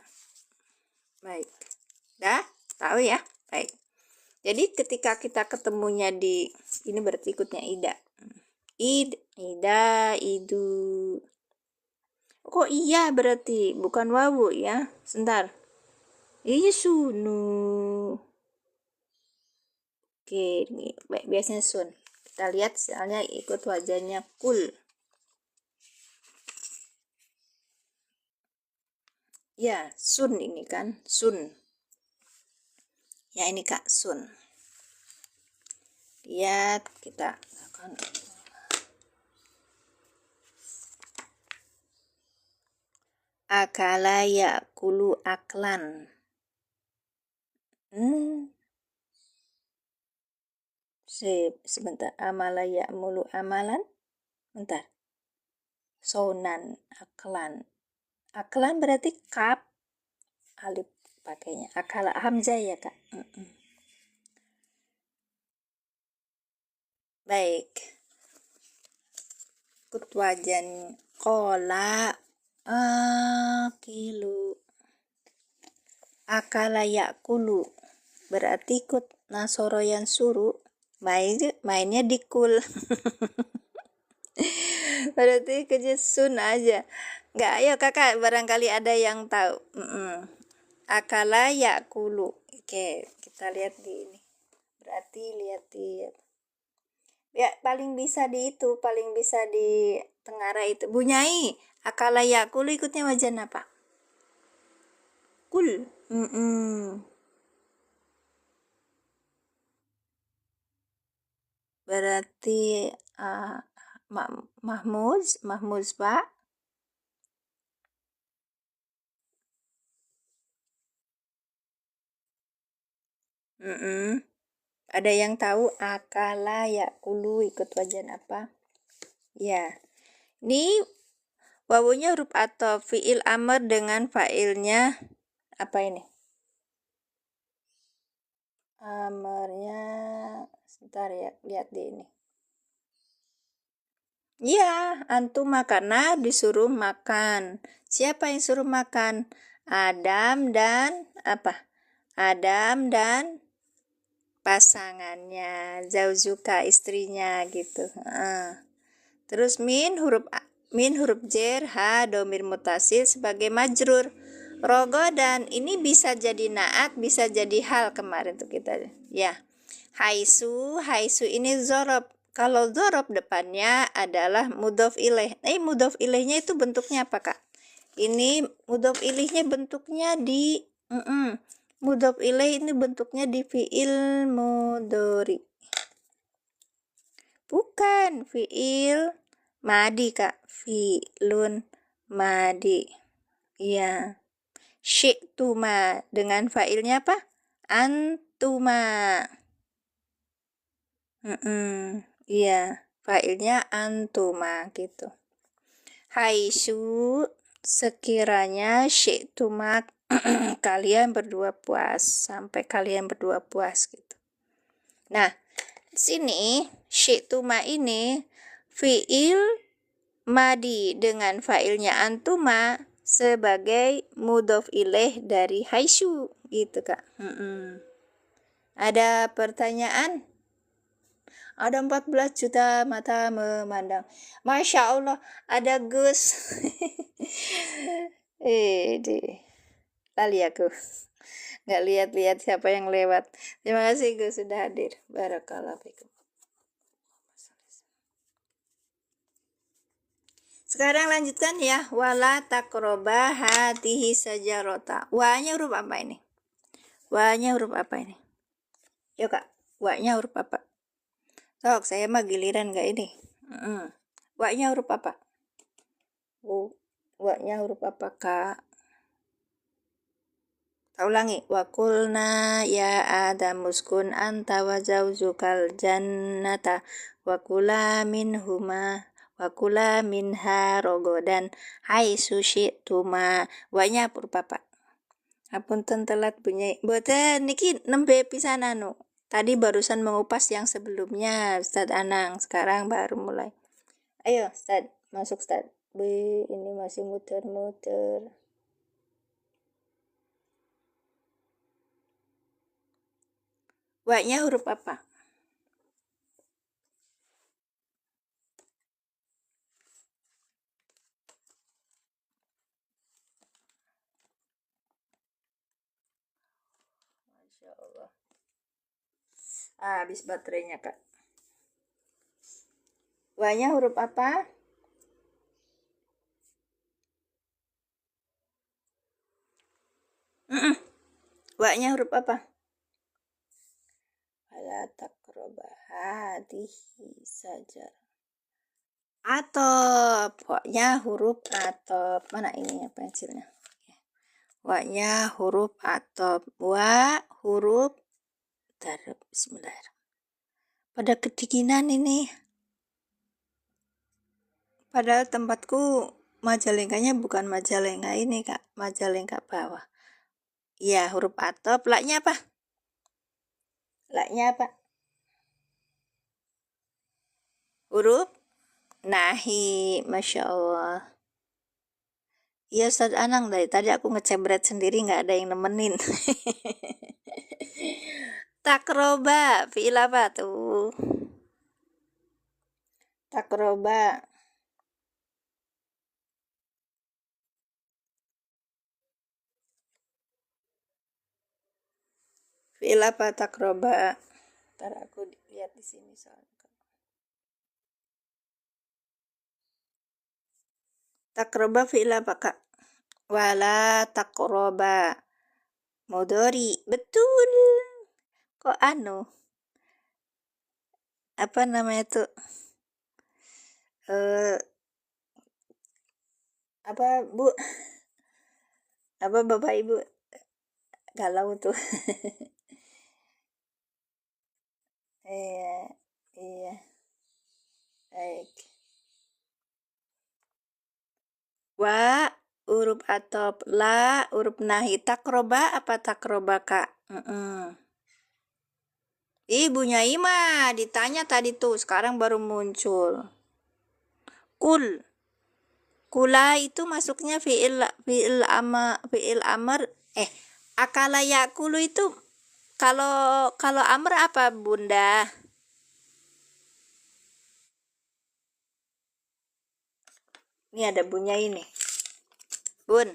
Baik. Dah? Tahu ya? Baik. Jadi ketika kita ketemunya di ini berarti ikutnya ida. Id, ida, idu. Kok iya berarti bukan wawu ya? Sebentar. Iya sunu. Oke, ini biasanya sun. Kita lihat soalnya ikut wajahnya kul. Ya, sun ini kan, sun. Ya ini Kak, sun. Lihat kita akan akala yakulu aklan. Sebentar, amala ya'mulu amalan. Bentar. Sonan, aklan. Aklan berarti kap alif pakainya. Akala hamzah ya Kak. Baik. Ikut wajan kola akilu. Akala yakulu. Berarti ikut nasoroyan suruh. Mainnya dikul. Berarti kerja sun aja. Nggak, ayo kakak barangkali ada yang tahu. Akala yakulu. Oke, kita lihat di ini. Berarti lihat ya paling bisa di Tenggara itu. Bunyai, akala yakulu ikutnya wajan apa? Kul. Berarti Mahmuz Pak. Ada yang tahu akala yakulu ikut wajan apa? Ya. Ini wawunya huruf atau fiil amr dengan failnya apa ini? Amarnya sebentar ya, lihat di ini. Ya, antuma karena disuruh makan. Siapa yang suruh makan? Adam dan apa? Adam dan pasangannya, zaujuka istrinya gitu. Terus min huruf jer, ha domir mutasil sebagai majrur. Rogo dan ini bisa jadi naat, bisa jadi hal kemarin tuh kita ya. Haisu ini zorob. Kalau zorob depannya adalah mudhof ilaih. Mudhof ilaihnya itu bentuknya apa, Kak? Ini mudhof ilaihnya bentuknya di mudhof ilaih ini bentuknya di fiil mudhari. Bukan fiil madi, Kak. Fiilun madi. Iya. Syi'tuma dengan failnya apa? Antuma. Iya, failnya antuma gitu. Haitsu sekiranya syi'tuma kalian berdua puas, sampai kalian berdua puas gitu. Nah, sini syi'tuma ini fiil madi dengan failnya antuma sebagai mudhof ilaih dari haitsu gitu, Kak. Ada pertanyaan? Ada 14 juta mata memandang. Masya Allah, ada Gus. Tali aku. Nggak lihat-lihat siapa yang lewat. Terima kasih Gus sudah hadir. Barakallahu fikum. Sekarang lanjutkan ya. Wala takroba hatihi sajarota. Wa-nya huruf apa ini? Wa-nya huruf apa ini? Yuk Kak, wa-nya huruf apa? Sok, saya mah giliran gak ini. Wa-nya huruf apa? Wa-nya huruf apa, Kak? Tak ulangi. Wa qulna ya Adam uskun anta wa zaujukal jannata wa kula minha rogodan haitsu syi'tuma. Wa-nya huruf apa? Apunten telat bunyi. Mboten niki nembe pisan anu. Tadi barusan mengupas yang sebelumnya, Ustadz Anang. Sekarang baru mulai. Ayo, Ustadz. Masuk, Ustadz. Ini masih muter-muter. Wa-nya huruf apa? Masya Allah. Habis baterainya, Kak. Wa-nya huruf apa? Wa-nya huruf apa? Wala taqrabu hadihi sajar. Atop. Wa-nya huruf atop. Mana ini ya pensilnya? Wa-nya huruf atop. Wa huruf tarab. Bismillahirrahmanirrahim. Pada kedinginan ini. Padahal tempatku Majalengkanya bukan Majalengka ini, Kak. Majalengka bawah. Iya, huruf atop. La-nya apa? La-nya apa? Huruf nahi. Masya Allah. Iya, Ustadz Anang. Dari tadi aku ngecebret sendiri, nggak ada yang nemenin. Takroba. Fi'il apa tuh? Takroba. Fi'il apa takroba? Ntar aku lihat di sini soalnya. Takroba fi'il apa, Kak? Wala takroba. Mudhari. Betul. Kok anu? Apa namanya tuh? Apa Bu? Apa Bapak Ibu? Galau tuh. Iya. Baik. Wa huruf atop, la huruf nahi. Takroba apa takroba, Kak? Ibunya Ima ditanya tadi tuh, sekarang baru muncul. Kul. Kula itu masuknya fi'il amr. Akala yakulu itu kalau amr apa bunda? Ini ada bunyi ini. Bun.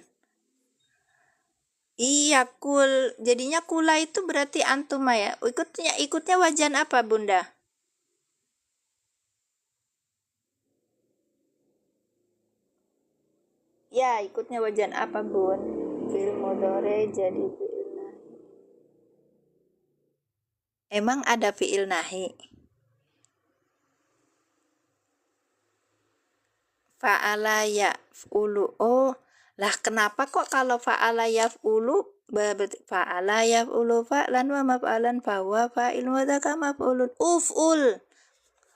Iya, kul. Jadinya kula itu berarti antuma ya. Ikutnya wajan apa, Bunda? Ya, ikutnya wajan apa, Bun? Fi'il mudhari jadi fi'il nahi. Emang ada fi'il nahi? Fa'ala yaf'ulu. Oh, lah kenapa kok kalau fa'ala yaf'ulu berarti fa'ala yaf'ulu fa'lan wa maf'alan fahuwa fa'il wa dzaka maf'ulun. Uf'ul.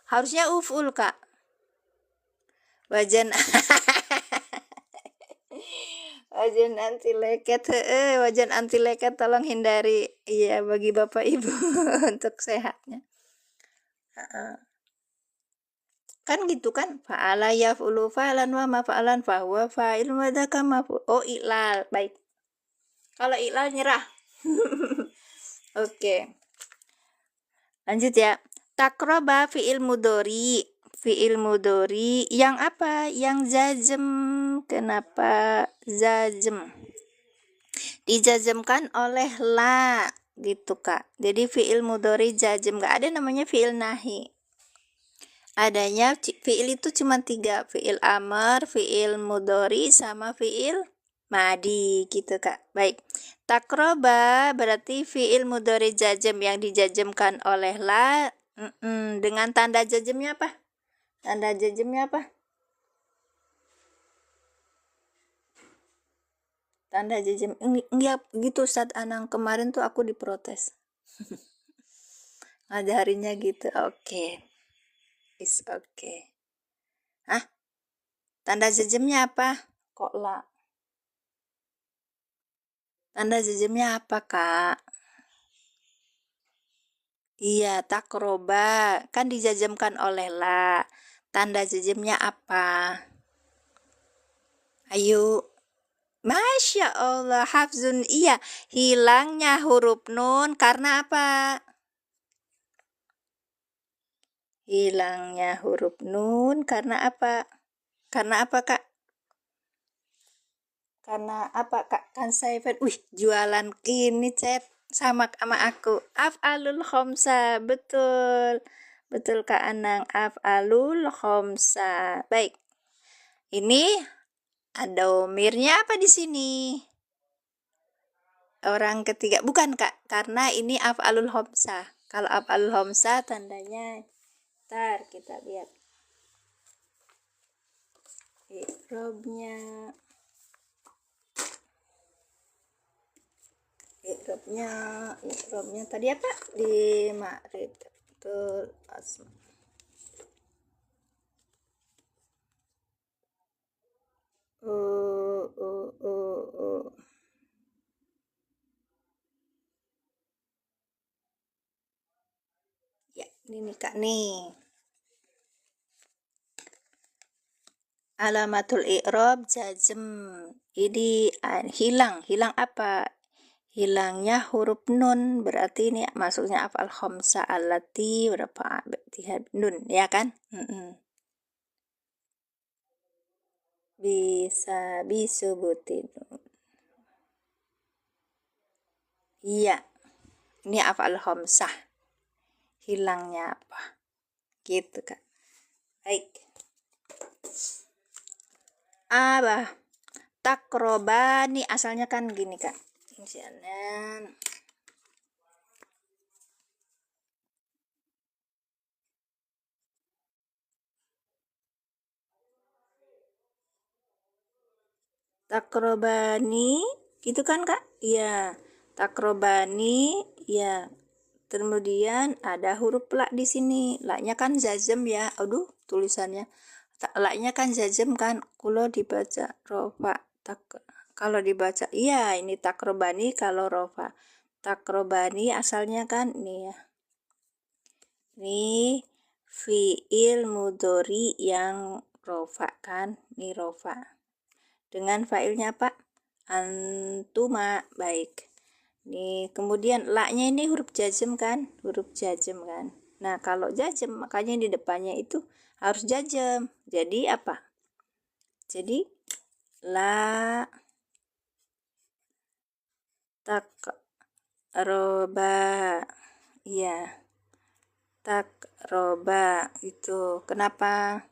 Harusnya uf'ul, Kak. Wajan wajan anti leket, wajan anti leket tolong hindari. Iya, bagi Bapak Ibu untuk sehatnya. Kan gitu kan, fa'ala yaf'ulu fa'lan wa maf'alan fahuwa fa'il wa dzaka maf'ul. Oh, iklal. Baik. Kalau iklal nyerah. Oke. Lanjut ya. Takroba fi'il mudhari. Fi'il mudhari yang apa? Yang jazm. Kenapa jazm? Dijazmkan oleh la gitu, Kak. Jadi fi'il mudhari jazm, gak ada namanya fi'il nahi. Adanya fi'il itu cuma 3, fi'il amr, fi'il mudhari, sama fi'il madi gitu, Kak. Baik. Takroba berarti fi'il mudhari jazm yang dijazmkan oleh la. Dengan tanda jazmnya apa? Tanda jazmnya apa? Tanda jazm. Enggak gitu, Ustaz Anang. Kemarin tuh aku diprotes. Ngajarinya gitu. Oke. Is okay. Hah? Tanda jazmnya apa? Kok la? Tanda jazmnya apa, Kak? Iya, takroba. Kan dijazmkan oleh la. Tanda jazmnya apa? Ayo. Masya Allah, hafzun. Iya, hilangnya huruf nun karena apa? Hilangnya huruf nun karena apa? Karena apa, Kak? Karena apa, Kak? Kan saya jualan kini chat sama aku. Af'alul khomsa, betul. Betul, Kak Anang. Af'alul khomsa. Baik. Ini ada domirnya apa di sini? Orang ketiga. Bukan, Kak. Karena ini af'alul khomsa. Kalau af'alul khomsa tandanya ntar kita lihat. I'rabnya tadi apa? Di ma'rifatul asma. Ya, ini nih, Kak nih. Alamatul i'rab jazm. Ini hilang apa? Hilangnya huruf nun, berarti ini maksudnya af'al khamsa allati berapa berarti nun, ya kan? Bisa disubutin. Iya. Ini af'al khamsah. Hilangnya apa? Gitu, Kak. Baik. Takrobani asalnya kan gini, Kak. Insyaallah. Takrobani gitu kan, Kak? Iya. Takrobani ya. Kemudian ada huruf la di sini. La-nya kan jazm ya. Aduh, tulisannya. La-nya kan jazm kan. Kalau dibaca rofa. Kalau dibaca iya, ini takrobani kalau rofa. Takrobani asalnya kan nih ya. Nih fi'il mudhari yang rofa kan. Nih rofa. Dengan fa'ilnya apa? Antuma. Baik. Nih, kemudian la-nya ini huruf jazm kan? Huruf jazm kan? Nah, kalau jazm makanya di depannya itu harus jazm. Jadi apa? Jadi la tak roba. Iya, tak roba itu. Kenapa?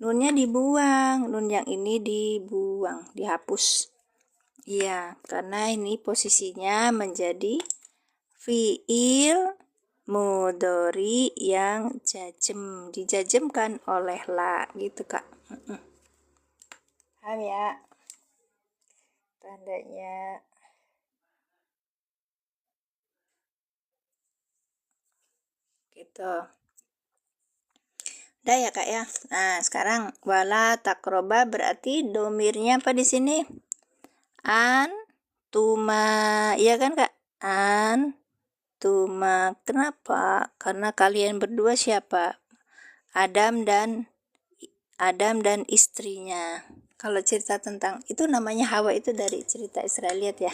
Nunnya dibuang, nun yang ini dibuang, dihapus. Iya, karena ini posisinya menjadi fiil mudhari yang jazm, dijazmkan oleh la gitu Kak. Paham ya? Tandanya gitu. Udah ya Kak ya. Nah, sekarang wala takroba berarti domirnya apa di sini? Tuma, iya kan Kak? Tuma. Kenapa? Karena kalian berdua siapa? Adam dan istrinya. Kalau cerita tentang itu namanya Hawa itu dari cerita Israeliat ya.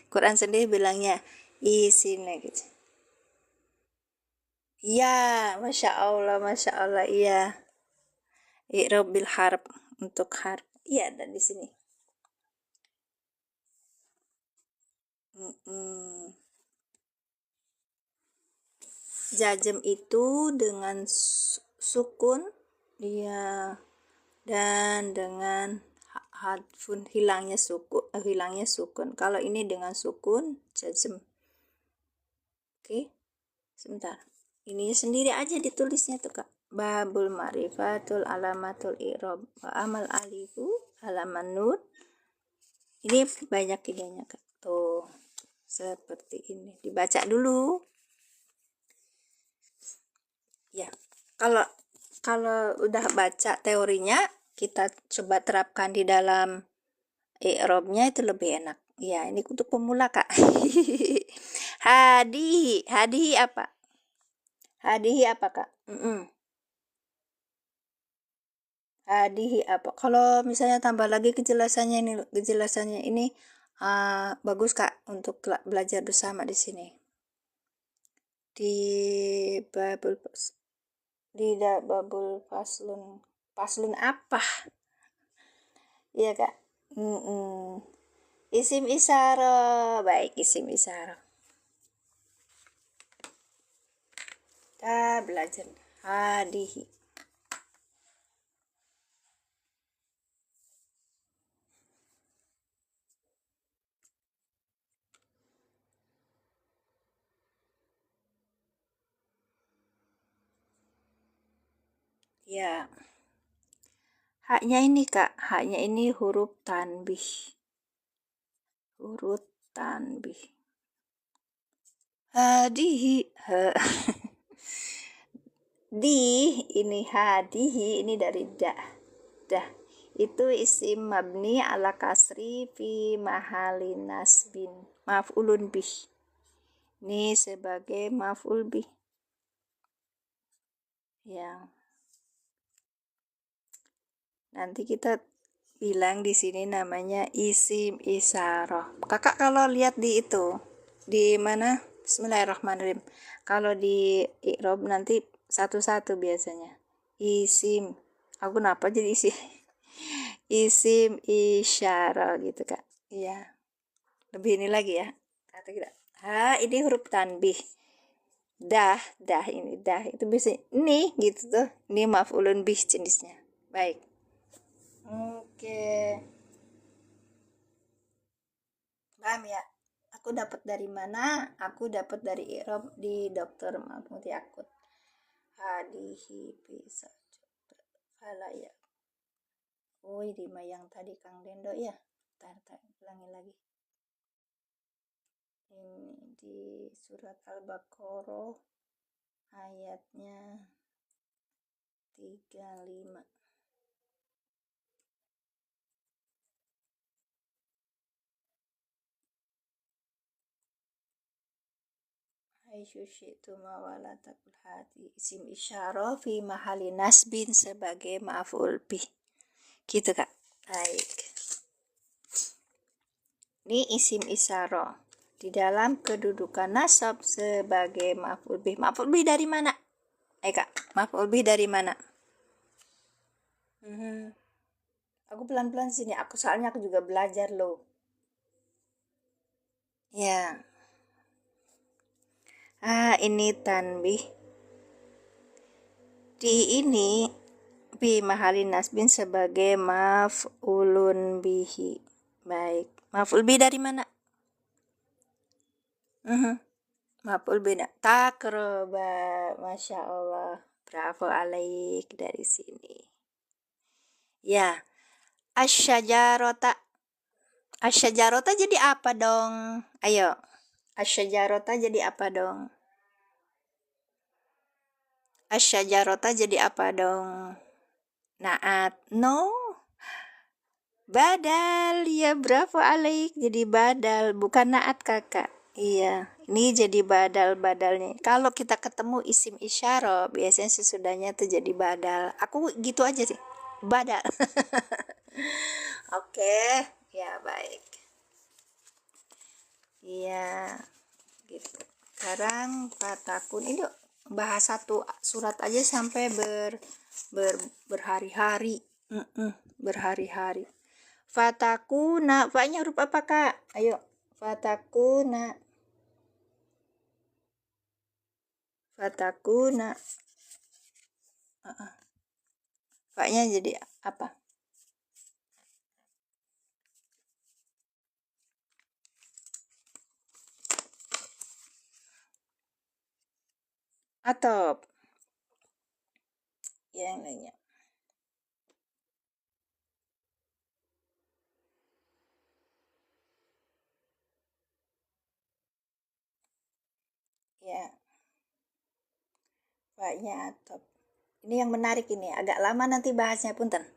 Quran sendiri bilangnya isimnya gitu. Iya, masya Allah, iya. I'rab bil harf untuk harf. Iya, dan di sini. Jazm itu dengan sukun, dia dan dengan hadfun hilangnya sukun. Kalau ini dengan sukun jazm. Oke, sebentar. Ini sendiri aja ditulisnya tuh Kak. Babul ma'rifatul alamatul i'rab wa amal alifu halaman nun. Ini banyak idenya Kak. Tuh, seperti ini. Dibaca dulu. Ya, kalau udah baca teorinya, kita coba terapkan di dalam i'rabnya itu lebih enak. Ya, ini untuk pemula Kak. Hadihi apa? Hadihi apa Kak? Hadihi apa? Kalau misalnya tambah lagi kejelasannya ini bagus Kak untuk belajar bersama di sini. Di babul paslun apa? Iya Kak. Isim isyara, baik isim isyara. Kita belajar hadihi. Ya. Haknya ini Kak, haknya ini huruf tanbih. Huruf tanbih. Hadihi. Di ini hadihi ini dari dah itu isim mabni ala kasri fi mahalin nasbin maf'ulun bih. Ini sebagai maf'ul bih ya. Nanti kita bilang di sini namanya isim isyarah. Kakak kalau lihat di itu di mana? Bismillahirrahmanirrahim. Kalau di i'rab nanti satu-satu biasanya. Isim. Aku kenapa jadi isim isyarah gitu Kak. Iya. Lebih ini lagi ya. Kata kita. Ini huruf tanbih. Dah itu bisa ini gitu tuh. Ini maf'ulun bih jenisnya. Baik. Oke. Paham ya? Aku dapat dari mana? Aku dapat dari i'rab di Dr. Mahmud Yakut. Hadihi bisa fala ya. Oh, ini yang tadi Kang Dendo ya. Tar, ulangi lagi. Ini di surat Al-Baqarah ayatnya 35. Aisyusyi'tuma wala takul hati isim isyarah fi mahali nasbin sebagai ma'ful bih. Gitu Kak. Baik. Ini isim isyarah. di dalam kedudukan nasab sebagai maf'ul bih. Maf'ul bih dari mana? Kak, maf'ul bih dari mana? Aku pelan-pelan sini. Soalnya aku juga belajar loh. Ya. Ini tanbih. Di ini bi mahalin nasbin sebagai maf'ulun bihi. Baik. Maf'ul bih dari mana? Maf'ul bih takroba. Masya Allah. Bravo alaik dari sini. Ya. Asyajarota. Asyajarota jadi apa dong? Ayo. Asyajarota jadi apa dong? Asyajarota jadi apa dong? Naat. No. Badal. Ya, bravo alaik. Jadi badal. Bukan naat kakak. Iya. Ini jadi badal-badalnya. Kalau kita ketemu isim isyarah, biasanya sesudahnya tuh jadi badal. Aku gitu aja sih. Badal. Oke. Ya, baik. Iya. Gitu. Sekarang fatakun ini bahas satu surat aja sampai berhari-hari. Berhari-hari. Fatakuna, fa-nya huruf apa kak? Ayo, fatakuna. Fatakuna. Fa-nya jadi apa? Atop. Yang lainnya. Ya. Fa-nya atop. Ini yang menarik ini, agak lama nanti bahasnya punten.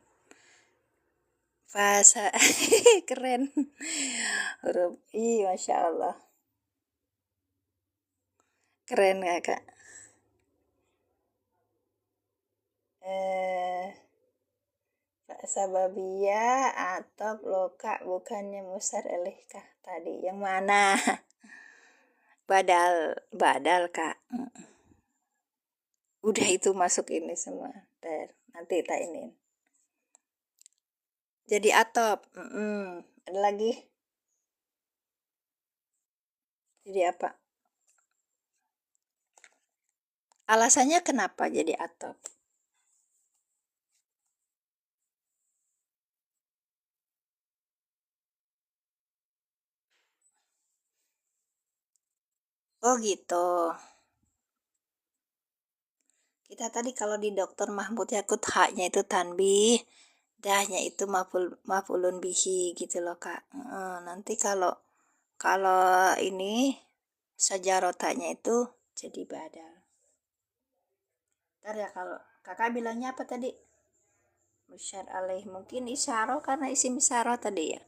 Fasa keren. Huruf I, Masya Allah. Keren kakak. Sababia atau loka bukannya musar kah tadi? Yang mana? Badal kak. Udah itu masuk ini semua. Nanti tak ini. Jadi atop. Ada lagi? Jadi apa? Alasannya kenapa jadi atop? Oh gitu. Kita tadi kalau di Dokter Mahmud Yakut haknya itu tanbih, dahnya itu mafulun bihi gitu loh kak. Nanti kalau ini sajarotanya itu jadi badal. Ntar ya kalau kakak bilangnya apa tadi? Musyar alaih, mungkin isyarah karena isim isyarah tadi ya.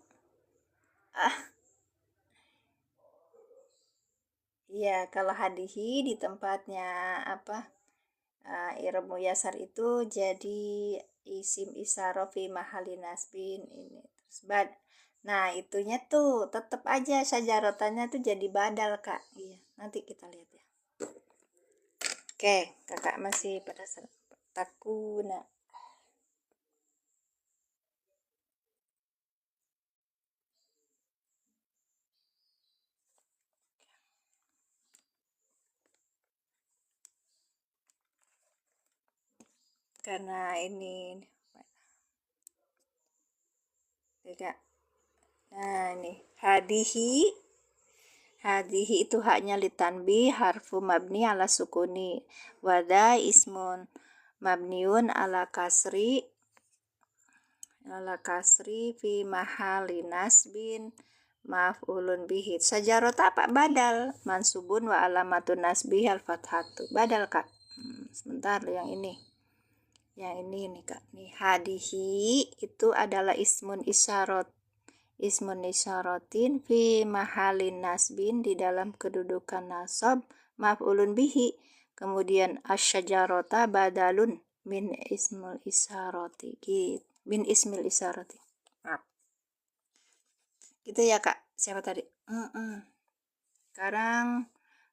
Iya, kalau hadihi di tempatnya apa? Irmu yasar itu jadi isim isyarah fi mahali nasbin ini. Terus nah, itunya tuh tetap aja sajarotannya tuh jadi badal, Kak. Iya, nanti kita lihat ya. Oke, kakak masih pada takuna. Karena ini kak. Nah, ini hadihi itu haknya litanbi harfu mabni ala sukuni wada ismun mabniun ala kasri fi mahali nasbin maf'ulun bihi. Sajarota apa? Badal mansubun wa alamatun nasbih al fathatu. Badal kak. Sebentar yang ini nih kak. Nih hadihi itu adalah ismun isyaratin fi mahalin nasbin di dalam kedudukan nasab maf'ulun bihi. Kemudian asyajarota badalun min ismul isyarati gitu. Min ismil isyarati. Gitu ya kak. Siapa tadi? Sekarang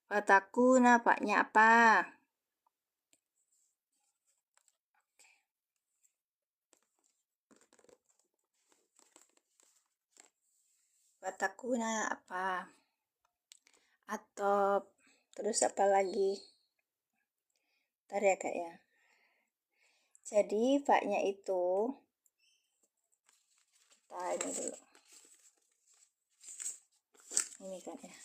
fatakuna paknya apa? Fatakuna apa? Atau terus apa lagi? Ntar ya kak ya. Jadi faknya itu kita ini dulu. Ini kan ya.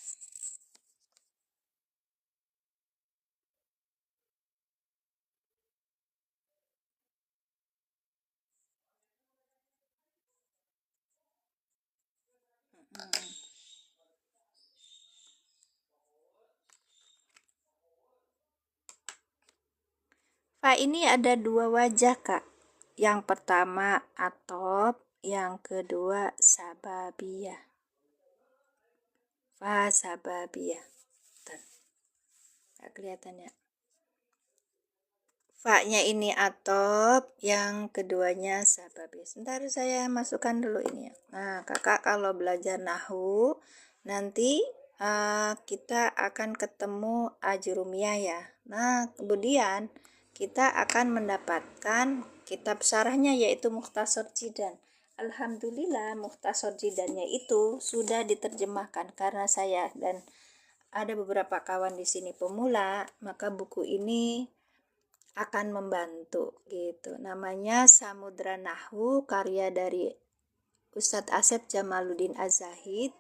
Fa ini ada dua wajah kak. Yang pertama atop, yang kedua sababiyah. Fa sababiyah. Nggak kelihatan ya. Fa-nya ini atop, yang keduanya sababiyah. Sebentar saya masukkan dulu ini ya. Nah kakak kalau belajar nahu nanti kita akan ketemu ajurumiyah ya. Nah kemudian kita akan mendapatkan kitab syarahnya yaitu Mukhtasar Jidan. Alhamdulillah Mukhtasar Jidannya itu sudah diterjemahkan karena saya dan ada beberapa kawan di sini pemula, maka buku ini akan membantu gitu. Namanya Samudra Nahwu, karya dari Ustadz Asep Jamaluddin Az-Zahid,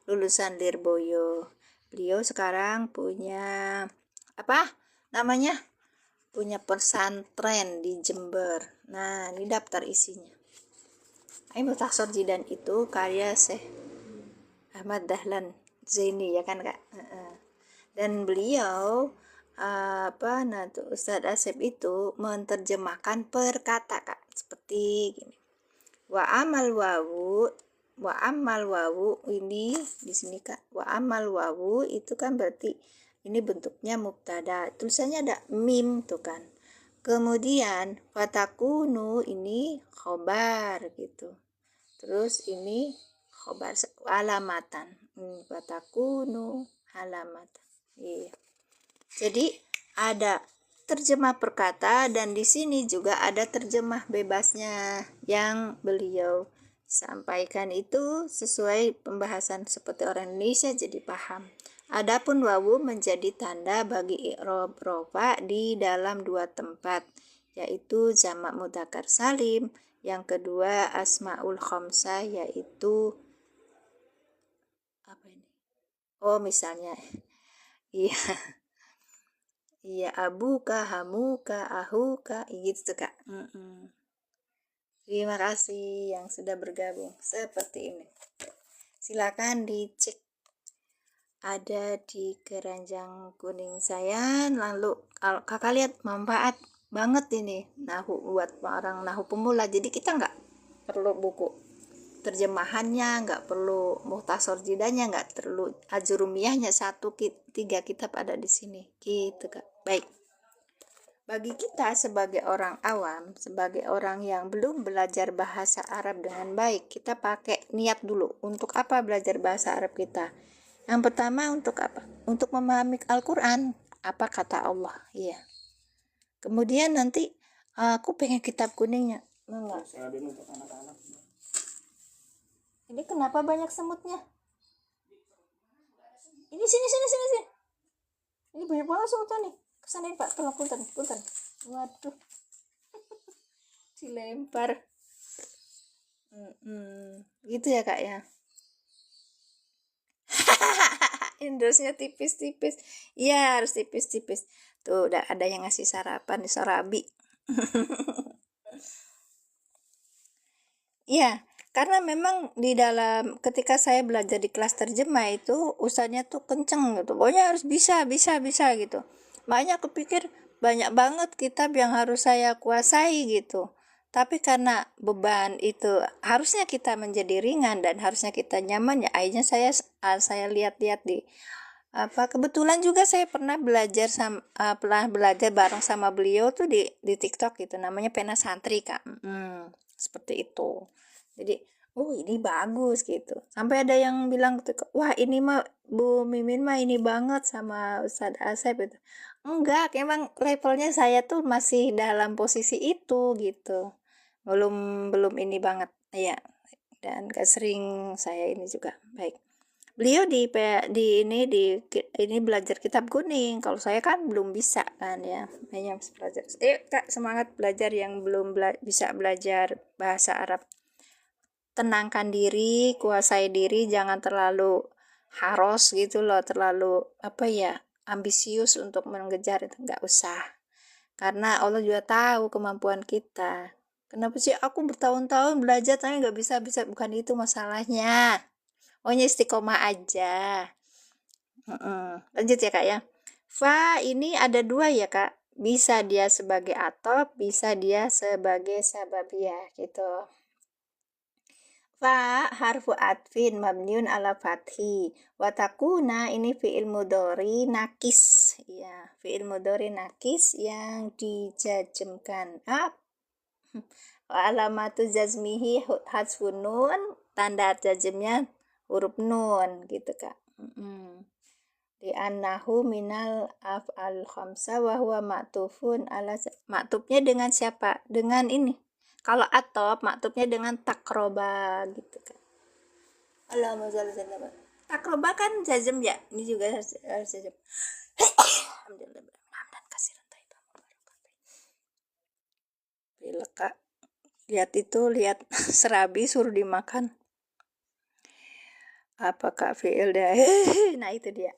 lulusan Lirboyo. Beliau sekarang punya apa namanya? Punya pesantren di Jember. Nah, ini daftar isinya. Mukhtasar Jidan itu karya Syekh Ahmad Dahlan Zaini ya kan kak. Dan beliau Ustadz Asep itu menerjemahkan per kata kak seperti gini. Wa amal wawu ini di sini kak. Wa amal wawu itu kan berarti ini bentuknya mubtada. Tulisannya ada mim tuh kan. Kemudian fatakunu ini khobar gitu. Terus ini khobar alamatan. Fatakunu alamatan. Iya. Jadi ada terjemah perkata dan di sini juga ada terjemah bebasnya yang beliau sampaikan itu sesuai pembahasan seperti orang Indonesia jadi paham. Adapun wawu menjadi tanda bagi i'rab rofa di dalam dua tempat yaitu jamak mudzakkar salim, yang kedua asmaul khamsah yaitu apa ini? Oh misalnya iya. Iya, abuka, hamuka, ahuka, gitu kak. Terima kasih yang sudah bergabung seperti ini. Silakan dicek, ada di keranjang kuning saya. Lalu kalau kakak lihat manfaat banget ini nahu buat orang nahu pemula. Jadi kita nggak perlu buku terjemahannya, nggak perlu mukhtasar jidanya, nggak perlu ajurumiyahnya, 3 kitab ada di sini gitu kak. Baik, bagi kita sebagai orang awam, sebagai orang yang belum belajar bahasa Arab dengan baik, kita pakai niat dulu. Untuk apa belajar bahasa Arab kita? Yang pertama untuk apa? Untuk memahami Al-Quran, apa kata Allah. Iya. Kemudian nanti aku pengen kitab kuningnya. Enggak. Ini kenapa banyak semutnya? Ini sini. Ini banyak banget semutnya nih. Kesana Pak, tolong punten. Waduh. Dilempar. Gitu ya kak ya. Endorse-nya tipis-tipis. Iya harus tipis-tipis. Tuh udah ada yang ngasih sarapan di Sorabi. Iya, karena memang di dalam ketika saya belajar di kelas terjemah itu usahanya tuh kenceng gitu. Pokoknya harus bisa gitu. Makanya aku pikir banyak banget kitab yang harus saya kuasai gitu. Tapi karena beban itu harusnya kita menjadi ringan dan harusnya kita nyaman ya. Akhirnya saya lihat-lihat di kebetulan juga saya pernah belajar bareng sama beliau tuh di TikTok gitu, namanya Pena Santri kak. Seperti itu. Jadi oh ini bagus gitu. Sampai ada yang bilang gitu, wah ini mah Bu Mimin mah ini banget sama Ustadz Asep itu. Enggak, emang levelnya saya tuh masih dalam posisi itu gitu. Belum belum ini banget. Ya, dan gak sering saya ini juga. Baik. Beliau di ini belajar kitab kuning. Kalau saya kan belum bisa kan ya. Hanya belajar. Kak, semangat belajar yang belum bisa belajar bahasa Arab. Tenangkan diri, kuasai diri, jangan terlalu haros gitu loh, terlalu apa ya, ambisius untuk mengejar itu, nggak usah. Karena Allah juga tahu kemampuan kita. Kenapa sih aku bertahun-tahun belajar tapi nggak bisa-bisa? Bukan itu masalahnya. Pokoknya istiqomah aja. Lanjut ya kak ya. Fa ini ada dua ya kak. Bisa dia sebagai atop, bisa dia sebagai sababiyah gitu. Fa harfu atfin mabniun ala fathi watakuna ini fi'il mudhari nakis ya, fi'il mudhari nakis yang dijazmkan wa alamatu jazmihi hasfun nun, tanda jazmnya huruf nun gitu kak. Di annahu minal af'al khamsa wa huwa ma'tufun ala, maktubnya dengan siapa? Dengan ini. Kalau atop maktubnya dengan takroba gitu kan. Allahumma sholli ala takroba kan jazm ya. Ini juga harus jazm. Alhamdulillah. Hamdan katsiran thayyiban mubarakan. Bila kak lihat itu, lihat serabi suruh dimakan. Apakah fi'il dah? Nah itu dia.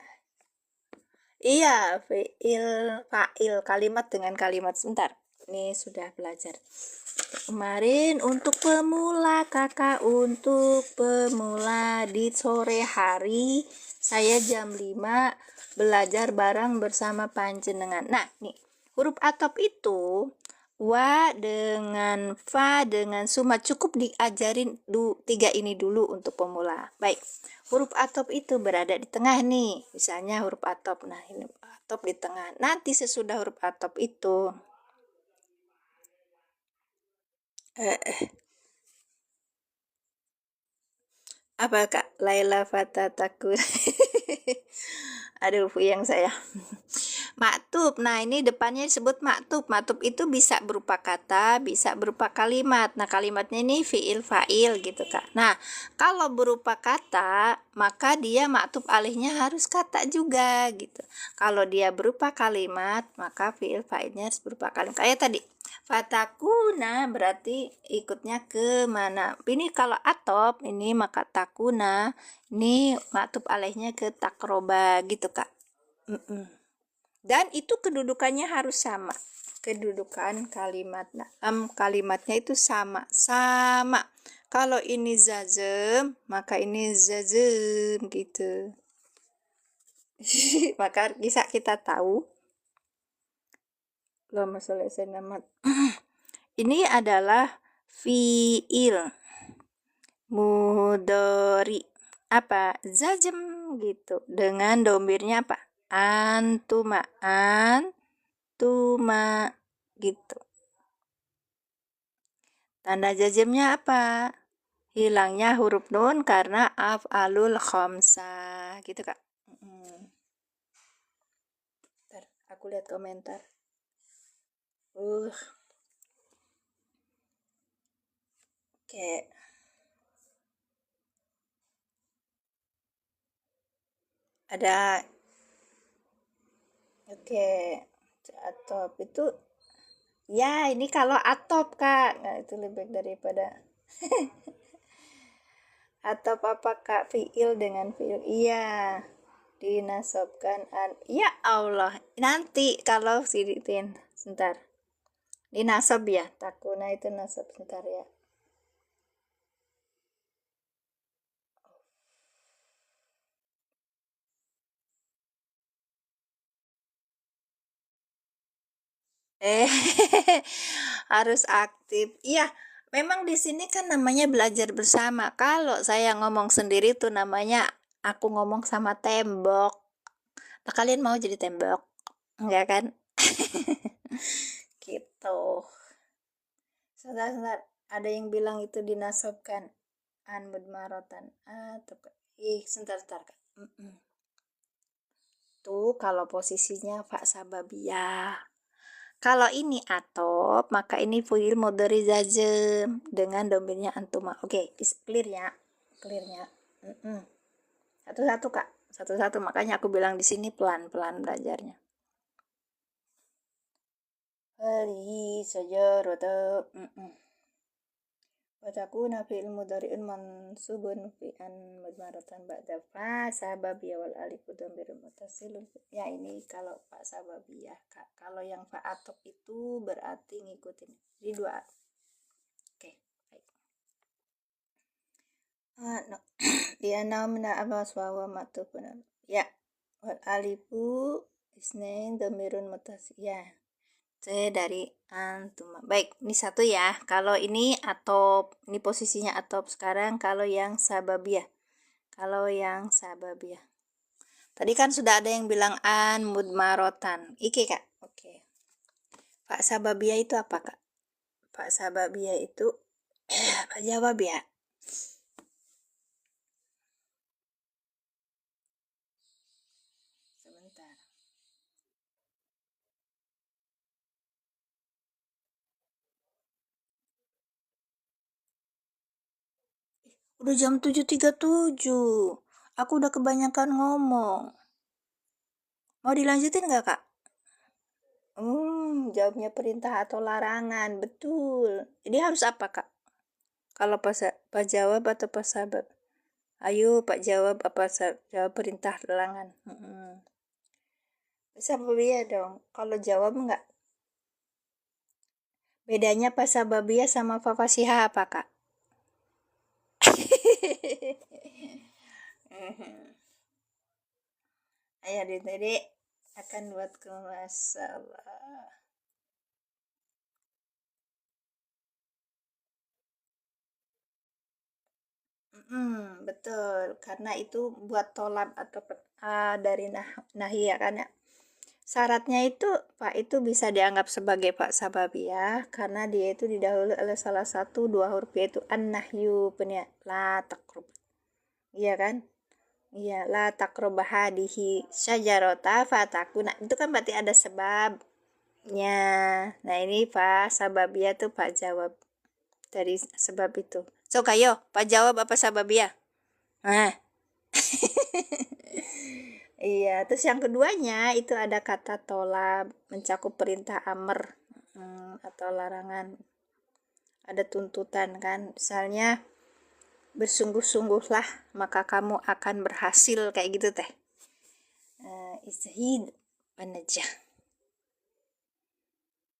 Iya, fa'il, kalimat dengan kalimat. Sebentar, ini sudah belajar. Kemarin untuk pemula, kakak untuk pemula di sore hari, saya jam 5 belajar bareng bersama panjenengan. Nah, nih, huruf atop itu, wa dengan fa dengan suma, cukup diajarin 3 ini dulu untuk pemula. Baik, huruf atop itu berada di tengah nih, misalnya huruf atop. Nah, ini atop di tengah. Nanti sesudah huruf atop itu apa kak? Laila Fatatakur. Aduh, puyeng saya. Maktub. Nah, ini depannya disebut maktub. Maktub itu bisa berupa kata, bisa berupa kalimat. Nah, kalimatnya ini fi'il fa'il gitu kak. Nah, kalau berupa kata, maka dia maktub alihnya harus kata juga gitu. Kalau dia berupa kalimat, maka fi'il fa'ilnya harus berupa kalimat. Kayak tadi, fatakuna berarti ikutnya ke mana? Ini kalau atop ini maka takuna, ini maktub alihnya ke takroba gitu kak. Dan itu kedudukannya harus sama. Kedudukan kalimat kalimatnya itu sama. Kalau ini zazem, maka ini zazem gitu. Maka bisa kita tahu. Allahumma sholli ala Muhammad. Ini adalah fi'il mudhari. Apa? Zazem gitu. Dengan domirnya apa? Antuma gitu. Tanda jazmnya apa? Hilangnya huruf nun karena af'alul khamsa gitu kak. Bentar, aku lihat komentar. Oke. Ada. Oke. Atop itu ya, ini kalau atop kak. Nah, itu lebih daripada atop apa kak? Fi'il dengan fi'il. Iya, dinasobkan ya Allah, nanti kalau siditin sebentar, ini nasab ya, takuna itu nasab. Sebentar ya. Harus aktif. Iya, memang di sini kan namanya belajar bersama. Kalau saya ngomong sendiri tuh namanya aku ngomong sama tembok. Nah, kalian mau jadi tembok? Enggak kan? Gitu. Sebentar, ada yang bilang itu dinasobkan. an mudmaratan atau sebentar Kak. Tuh kalau posisinya fa sababiyah. Kalau ini atop, maka ini fi'il mudhari jazm dengan domirnya antuma. Oke, clear ya. Clearnya. Satu-satu Kak. Satu-satu, makanya aku bilang di sini pelan-pelan belajarnya. Halihi sajarata. Watakuna fi'il mudhari'un mansubun fi'an mudmaratan ba'da fa sababiyah wal alifu dhamirun muttasilun. Ya ini kalau fa sababiyah Kak. Kalau yang fa atop itu berarti ngikutin. Jadi dua. Oke, baik. No. Dia namna abas wa matufun. Ya. Wal alifu isnain dhamirun muttasil. Ya. Dari antuma. Baik, ini satu ya. Kalau ini atop, ini posisinya atop sekarang. Kalau yang sababiyah. Tadi kan sudah ada yang bilang an mudmarotan. Ike Kak. Oke. Pak sababiyah itu apa Kak? Pak sababiyah itu Pak jawab ya. Sebentar. Udah jam 7.37. Aku udah kebanyakan ngomong. Mau dilanjutin nggak Kak? Jawabnya perintah atau larangan. Betul. Jadi harus apa Kak? Kalau Pak jawab atau Pak sabab? Ayo Pak jawab apa jawab perintah larangan. Sababiyah dong. Kalau jawab enggak. Bedanya Pak sababiyah sama Fakasihah apa Kak? Ayah tadi akan buat masalah. Betul, karena itu buat tolab atau dari nahiyah kan ya. Syaratnya itu Pak itu bisa dianggap sebagai Pak sababiyah karena dia itu didahului oleh salah satu dua huruf yaitu an-nahyu punya la takrub. Iya kan? Iya, la takrub hadihi syajarota fatakuna. Itu kan berarti ada sebabnya. Nah, ini Pak sababiyah tuh Pak jawab dari sebab itu. So kayo, Pak jawab apa sababiyah? Nah. Iya, terus yang keduanya itu ada kata tolab, mencakup perintah amr atau larangan. Ada tuntutan kan, misalnya bersungguh-sungguhlah maka kamu akan berhasil kayak gitu teh. Istihid wanajah.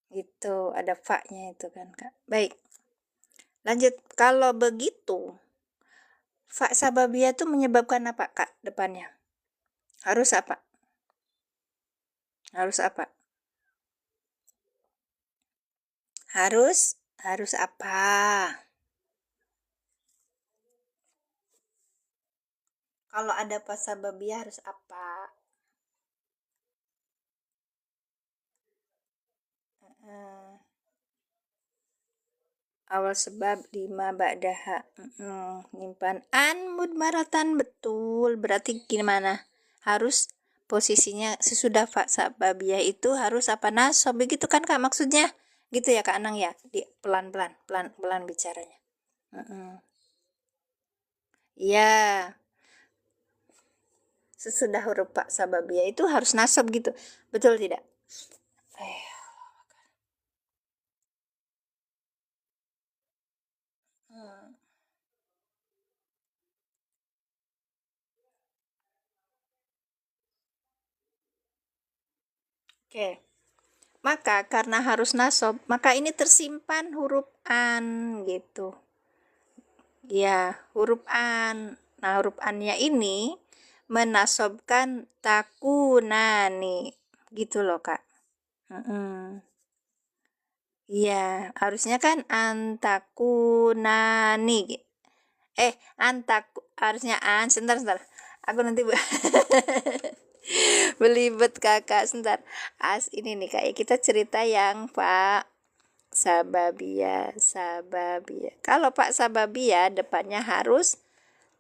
Gitu, ada fa-nya itu kan Kak. Baik. Lanjut, kalau begitu fa sababiyah itu menyebabkan apa Kak depannya? Harus apa? Harus apa? Harus apa? Kalau ada fa sababiyah harus apa? Awal sebab 5 ba'daha. Nyimpan an mudmaratan, betul. Berarti gimana? Harus posisinya sesudah fa sababiyah itu harus apa nasab, begitu kan Kak maksudnya? Gitu ya Kak Anang ya? Di pelan-pelan bicaranya. Iya. Sesudah huruf fa sababiyah itu harus nasab gitu. Betul tidak? Oke. Maka karena harus nasab, maka ini tersimpan huruf an gitu. Ya, huruf an. Nah, huruf an-nya ini menasobkan takunani. Gitu loh, Kak. Iya, harusnya kan antakunani. Harusnya sebentar. Aku nanti belibet Kakak sebentar. Ini nih kayak kita cerita yang Pak sababia. Kalau Pak sababia depannya harus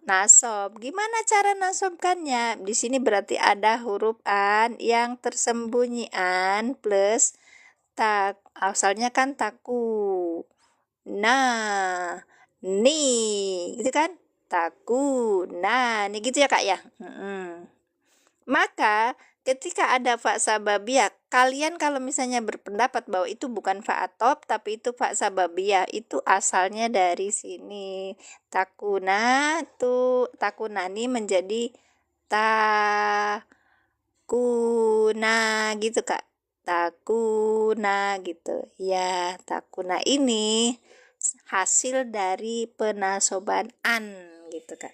nasob. Gimana cara nasobkannya? Di sini berarti ada huruf an yang tersembunyi, an plus tak, asalnya kan taku. Nah, nih, gitu kan? Taku. Nah, nih gitu ya Kak ya. Maka ketika ada fa sababiyah, kalian kalau misalnya berpendapat bahwa itu bukan fa atop tapi itu fa sababiyah, itu asalnya dari sini. Takunani menjadi takuna gitu Kak. Takuna gitu. Ya, takuna ini hasil dari penasoban an gitu Kak.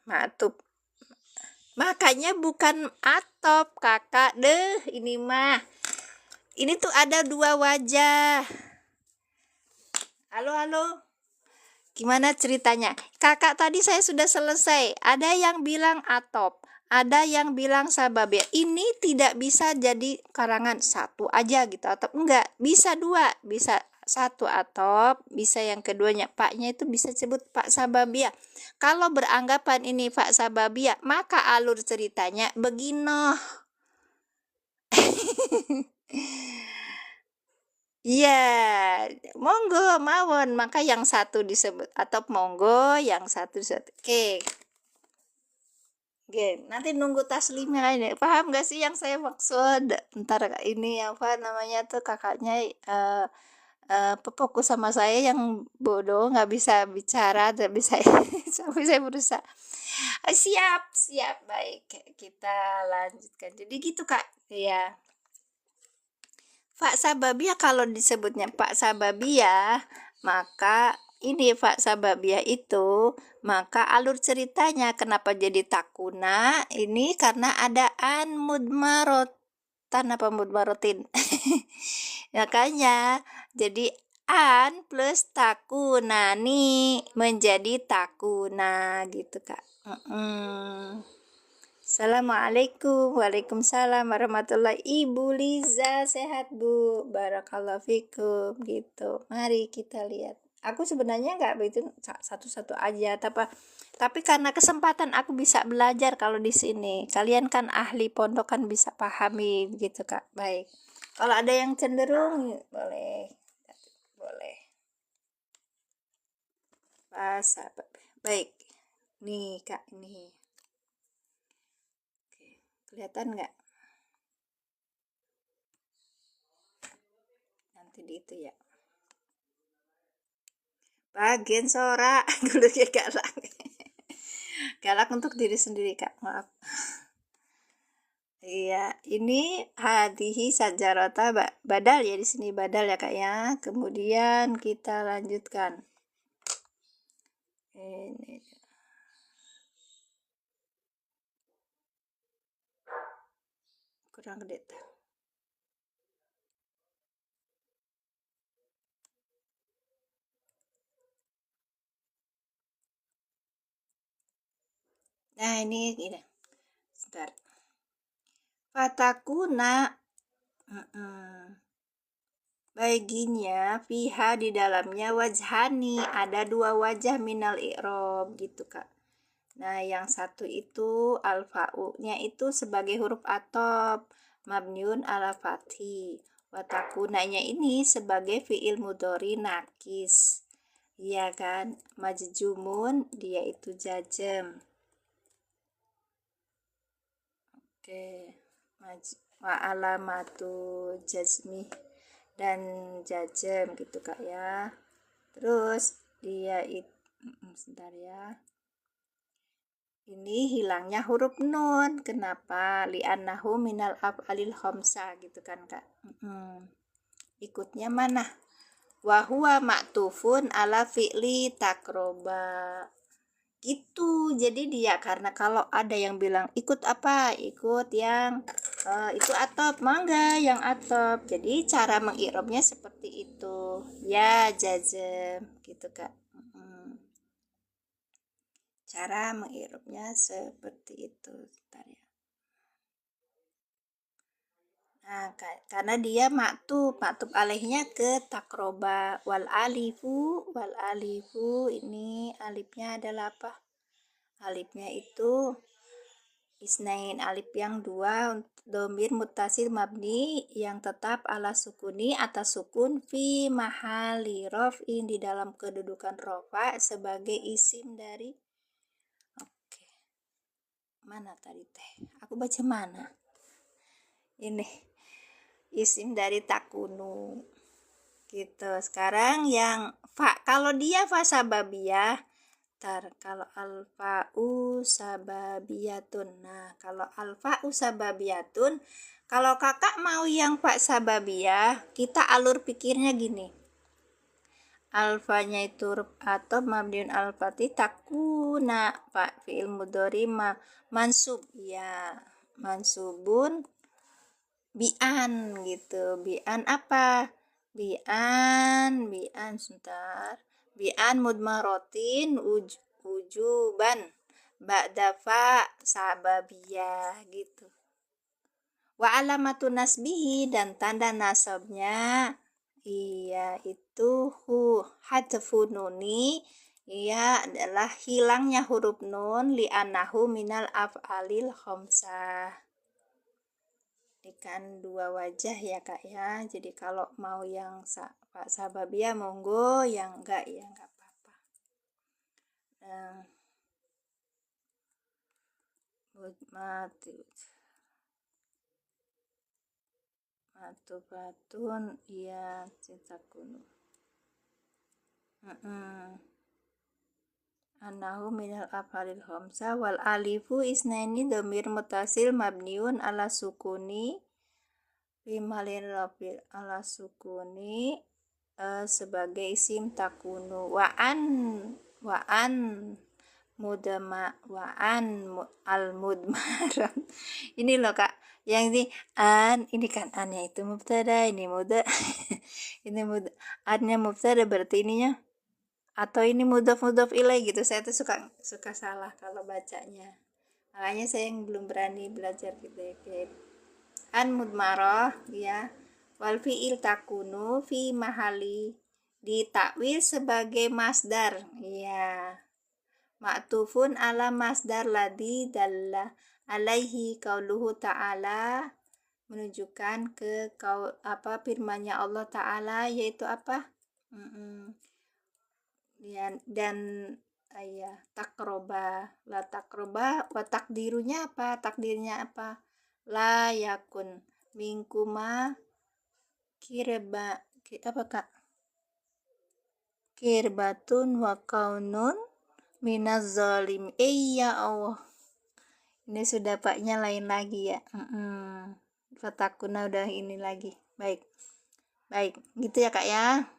Ma'tub. Makanya bukan atop kakak deh, ini mah. Ini tuh ada dua wajah. Halo. Gimana ceritanya? Kakak tadi saya sudah selesai. Ada yang bilang atop, ada yang bilang sababia. Ini tidak bisa jadi karangan satu aja gitu atau enggak. Bisa dua, bisa satu atop, bisa yang keduanya paknya itu bisa sebut pak sababia. Kalau beranggapan ini pak sababia, maka alur ceritanya begino. Iya, monggo mawon, maka yang satu disebut atau monggo, yang satu disebut. Oke, nanti nunggu taslimnya ini. Paham gak sih yang saya maksud? Ntar ini apa namanya tuh kakaknya fokus sama saya yang bodoh, nggak bisa bicara, tapi saya berusaha. Siap, baik, kita lanjutkan. Jadi gitu Kak, ya. Fa sababiyah kalau disebutnya Pak sababiyah, maka ini Pak sababiyah itu, maka alur ceritanya kenapa jadi takuna? Ini karena ada an mudmarotan apa mudmarotin. Makanya jadi an plus takunani menjadi takuna gitu Kak. Assalamualaikum. Waalaikumsalam warahmatullahi. Ibu Liza sehat Bu, barakallahu fikum gitu. Mari kita lihat. Aku sebenarnya nggak begitu satu-satu aja, tapi karena kesempatan aku bisa belajar kalau di sini. Kalian kan ahli pondok kan bisa pahami gitu Kak. Baik. Kalau ada yang cenderung boleh. Bahasa. Baik. Nih Kak, ini. Kelihatan nggak? Nanti di itu ya. Bagian Sora dulu ya galak. Galak untuk diri sendiri Kak, maaf. Iya, ini hadihi sajarota badal ya, di sini badal ya Kak ya. Kemudian kita lanjutkan. Ini kurang gede. Nah, ini sebentar. Fatakuna baginya fiha di dalamnya wajhani, ada dua wajah minal i'rob gitu Kak. Nah, yang satu itu alfa'u-nya itu sebagai huruf atop, mabniun ala fathi. Watakunanya ini sebagai fi'il mudhari nakis. Iya kan? Majjumun dia itu jajem. Oke. Wa alamatu jazmi dan jajem gitu Kak ya. Terus dia itu sebentar ya. Ini hilangnya huruf nun. Kenapa? Li'annahu minal af'alil khamsa gitu kan Kak. Ikutnya mana? Wahuwa maktufun ala fi'li takroba. Gitu. Jadi dia, karena kalau ada yang bilang ikut apa? Ikut yang itu atop, mangga yang atop. Jadi cara mengirobnya seperti itu. Ya jazem gitu Kak. Cara mengirupnya seperti itu. Bentar ya. Nah, karena dia maktub alihnya ke takroba. Wal alifu ini alifnya adalah apa? Alifnya itu isnain, alif yang dua, domir mutasil mabni yang tetap ala sukuni atas sukun fi mahali rof'in di dalam kedudukan rofa sebagai isim dari. Oke, mana tadi teh? Aku baca mana? Ini isim dari takunu gitu. Sekarang yang fa, kalau dia fa sababiyah, kalau alfa'u sababiyatun. Nah, kalau alfa'u sababiyatun, kalau kakak mau yang fa sababiyah, kita alur pikirnya gini. Alfanya itu atau mabniun al-fathi takuna, fa fi'il mudhari mansub ya, mansubun bi'an gitu. Bi'an apa? Bi'an sebentar. Bi'an mudmarotin ujuban ba'da fa sababiyah gitu. Wa alamatu nasbihi dan tanda nasabnya iya itu hadfu nuni, iya adalah hilangnya huruf nun li'anahu minal af'alil khamsah. Ikan dua wajah ya kak ya, jadi kalau mau yang Pak Sababia monggo, yang enggak ya enggak apa-apa. Matubatun iya citakunu anahu minal afalil khamsah wal alifu isnaini domir mutasil mabniun ala sukuni Fimalin rafil ala sukuni sebagai isim takunu wa'an mudama wa'an al mudmaran ini loh kak yang ini ini kan annya itu mubtada ini muda ini muda annya mubtada berarti ininya atau ini mudhaf ilaih gitu. Saya tuh suka salah kalau bacanya, makanya saya yang belum berani belajar gitu ya kayak an mudmarah ya, wal fi'il takunu fi mahali ditakwil sebagai masdar ya, ma'tufun ala masdar ladhi dalla alaihi qauluhu ta'ala, menunjukkan ke firman-Nya Allah Ta'ala yaitu apa? Ya, dan takroba la takroba wa takdirnya apa? La yakun mingkuma kirba apa kak? Kirbatun wa kaunun minaz zalim. Ya Allah. Ini sudah paknya lain lagi ya. Fatakuna udah ini lagi. Baik, gitu ya kak ya.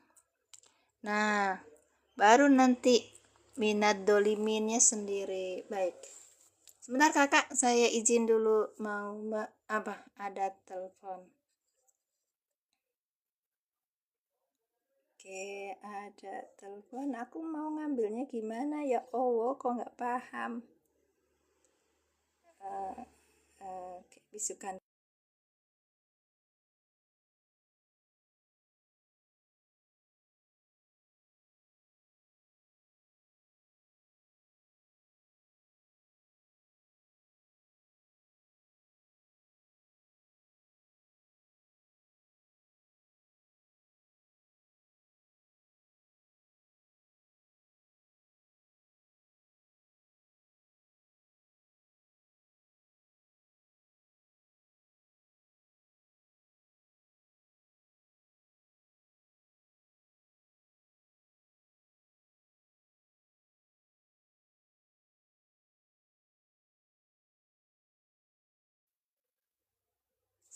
Nah, baru nanti minat doliminnya sendiri. Baik. Sebentar kakak, saya izin dulu mau ada telepon. Oke, ada telepon. Aku mau ngambilnya gimana ya Allah, kok nggak paham. Bisukan.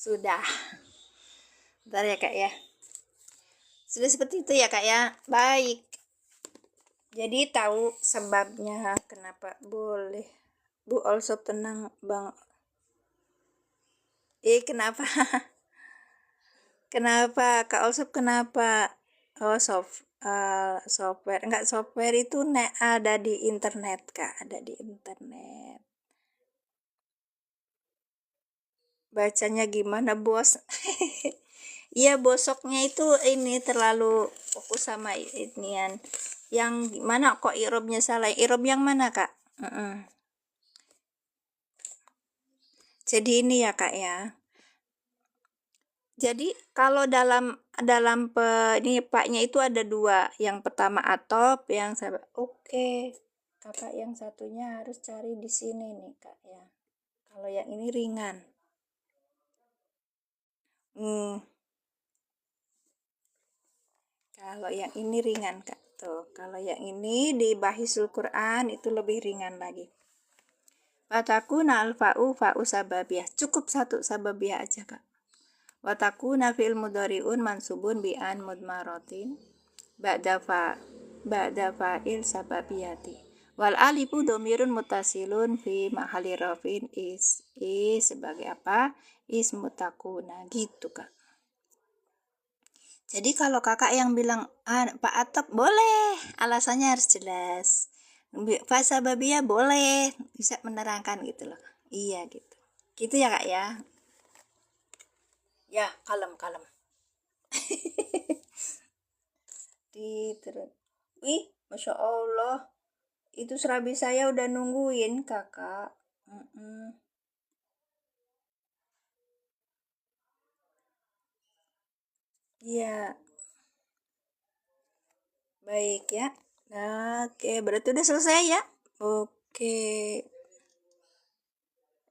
Sudah. Bentar ya kak ya. Sudah seperti itu ya kak ya. Baik. Jadi tahu sebabnya kenapa boleh. Bu also tenang bang. Kenapa? Kenapa kak also kenapa? Oh software enggak, software itu ada di internet kak, ada di internet. Bacanya gimana, Bos? Iya, bosoknya itu ini terlalu fokus sama inian. Yang gimana kok irobnya salah? Irob yang mana, Kak? Jadi ini ya, Kak ya. Jadi kalau dalam dalam ini paknya itu ada dua. Yang pertama atop, yang oke. Kakak yang satunya harus cari di sini nih, Kak ya. Kalau yang ini ringan. Kalau yang ini ringan, Kak. Tuh, kalau yang ini di Bahisul Quran itu lebih ringan lagi. Watakuna alfa'u fa'u sababiyah. Cukup satu sababiyah aja, Kak. Watakuna fil mudhari'un mansubun bi'an mudmarotin ba'da fa'il sababiyati. Wal alifu domirun mutasilun fi mahali rafin is sebagai apa? Ismu takuna gitu, Kak. Jadi kalau kakak yang bilang Pak Atop boleh, alasannya harus jelas. Pak Sababia boleh, bisa menerangkan gitu loh. Iya gitu. Gitu ya, Kak ya. Ya, kalem. Terus. Wih, Masya Allah. Itu serabi saya udah nungguin, Kakak. Iya, baik ya. Nah, oke, berarti udah selesai ya. Oke.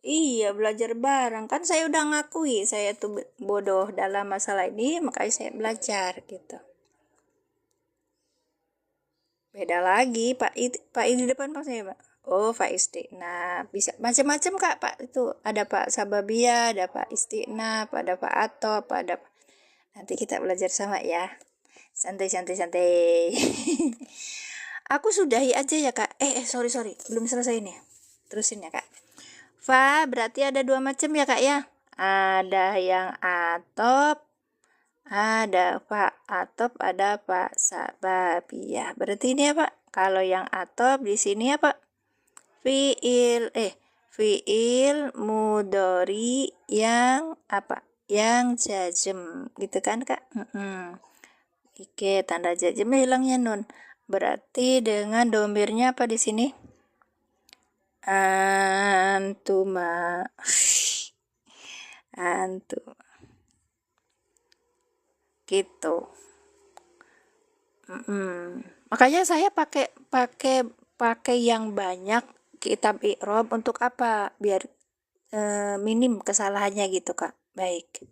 Iya, belajar bareng. Kan saya udah ngakui saya tuh bodoh dalam masalah ini, makanya saya belajar gitu. Beda lagi, Pak I di depan Pak saya, Pak. Oh, Pak Istiqna. Bisa macam-macam, Kak, Pak. Itu ada Pak Sababia, ada Pak Istiqna, ada Pak Atop, ada Nanti kita belajar sama ya. Santai. Aku sudahi aja ya, Kak. Sorry. Belum selesai nih. Terusin ya, Kak. Fa berarti ada dua macam ya, Kak ya. Ada yang atop, ada fa atop, ada fa sababiyah. Berarti ini apa? Kalau yang atop di sini apa? Fiil mudori yang apa? Yang jazm gitu kan, Kak? Oke, tanda jazmnya hilangnya nun. Berarti dengan domirnya apa di sini? Antuma. Antum. Gitu. Makanya saya pakai yang banyak kitab i'rab untuk apa? Biar minim kesalahannya gitu, Kak. Baik.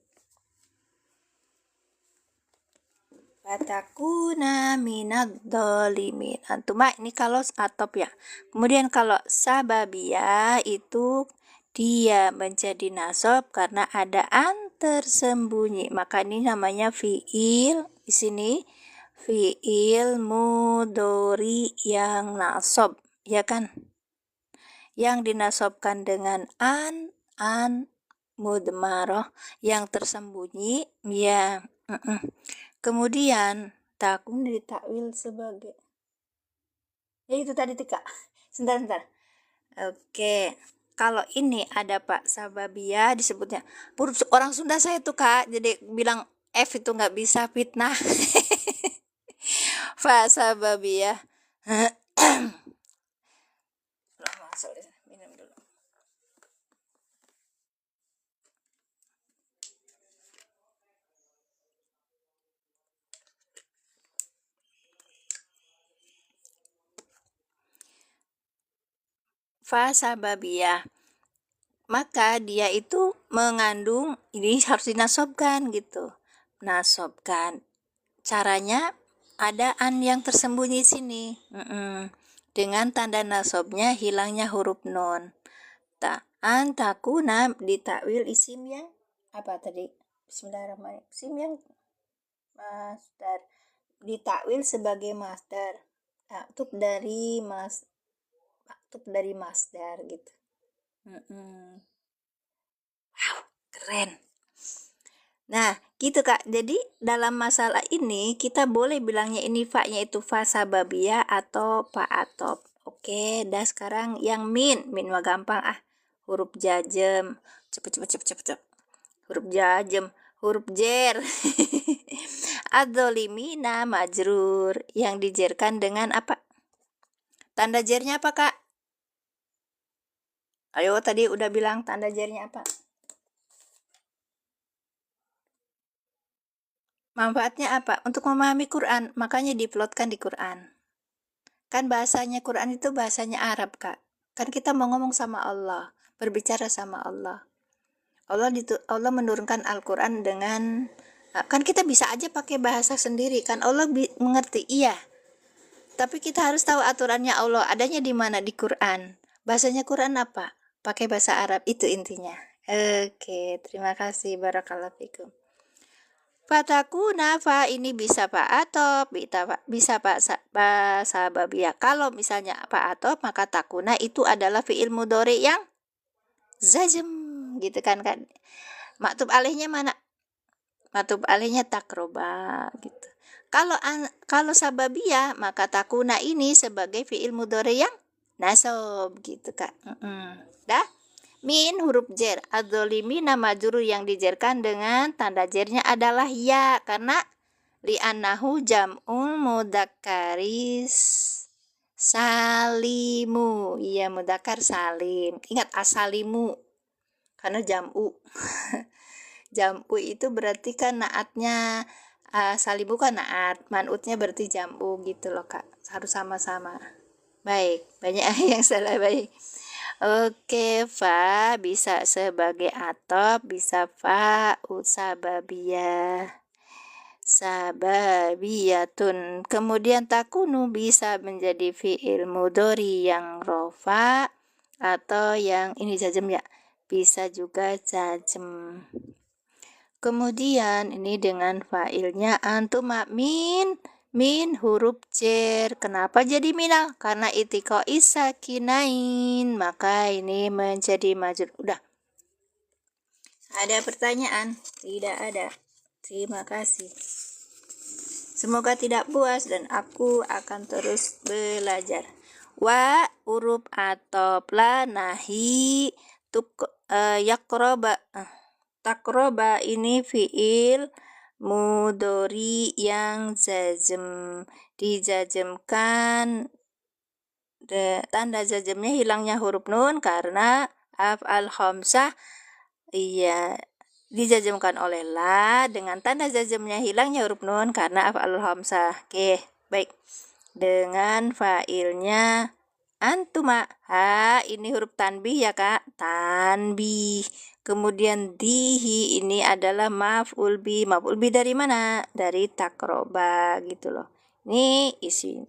Fatakuna minad dolimin. Antuma ini kalau atop ya. Kemudian kalau sababiyah itu dia menjadi nasab karena ada an tersembunyi. Maka ini namanya fiil. Di sini fiil mudori yang nasab, ya kan? Yang dinasobkan dengan an mudmarah yang tersembunyi, ya. Kemudian takun ditakwil sebagai itu tadi Tika. Sebentar. Oke. Kalau ini ada Pak Sababia disebutnya orang Sunda saya tuh, Kak. Jadi bilang F itu nggak bisa fitnah. Pak Sababia. Minum dulu. Fa sababiyah, maka dia itu mengandung, ini harus dinasobkan gitu, nasobkan. Caranya ada an yang tersembunyi sini, dengan tanda nasobnya hilangnya huruf nun. An takuna ditakwil isim yang apa tadi? Bismillahirrahmanirrahim. Isim yang masdar ditakwil sebagai masdar. Maktub dari masdar gitu. Wow, keren. Nah, gitu Kak. Jadi dalam masalah ini kita boleh bilangnya ini fa-nya itu fa sababiyah atau fa atop. Oke, dah sekarang yang min mah gampang huruf jazm. Cepet. huruf jajem, huruf jer. Adzolimina majrur yang dijerkan dengan apa? Tanda jernya apa, Kak? Ayo, tadi udah bilang tanda jernya apa? Manfaatnya apa? Untuk memahami Quran, makanya diplotkan di Quran. Kan bahasanya Quran itu bahasanya Arab, Kak. Kan kita mau ngomong sama Allah, berbicara sama Allah. Allah menurunkan Al-Quran dengan, kan kita bisa aja pakai bahasa sendiri, kan Allah mengerti, iya. Tapi kita harus tahu aturannya Allah, adanya di mana? Di Quran. Bahasanya Quran apa? Pakai bahasa Arab, itu intinya. Oke, terima kasih, barakallahu fikum. Fatakuna fa ini bisa Pak Atop, bisa Pak Sababia. Kalau misalnya Pak Atop, maka takuna itu adalah fi'il mudhari yang zajem, gitu kan. Maktub alihnya mana? Maktub alihnya takroba, gitu. Kalau sababia, maka takuna ini sebagai fi'il mudhari yang nasab, gitu Kak. Dah? Min huruf jer, adzolimina majrur yang dijerkan dengan tanda jernya adalah ya, karena li'annahu jam'ul mudakkaris salimu. Iya, mudakkar salim. Ingat asalimu, karena jam'u. Jam'u itu berarti kan naatnya, salimu kan naat, man'utnya berarti jam'u, gitu loh Kak. Harus sama-sama. Baik, banyak yang salah, baik. Oke, fa bisa sebagai atop, bisa fa sababiyah, sababiyatun. Kemudian takunu bisa menjadi fi'il mudhari yang rofa atau yang ini jajem ya, bisa juga jajem. Kemudian ini dengan fa'ilnya antuma min huruf jer. Kenapa jadi minal? Karena itiko isakinain, maka ini menjadi majrur. Udah. Ada pertanyaan? Tidak ada. Terima kasih. Semoga tidak puas dan aku akan terus belajar. Wa huruf atop la nahi yakroba. Takroba ini fi'il mudhari yang jazm, dijazmkan, tanda jazmnya hilangnya huruf nun karena af'al khamsah, iya, dijazmkan oleh la dengan tanda jazmnya hilangnya huruf nun karena af'al khamsah. Oke, baik. Dengan fa'ilnya antuma, ini huruf tanbih ya Kak, tanbih. Kemudian dihi ini adalah maf'ul bi dari mana? Dari takroba, gitu loh. Ini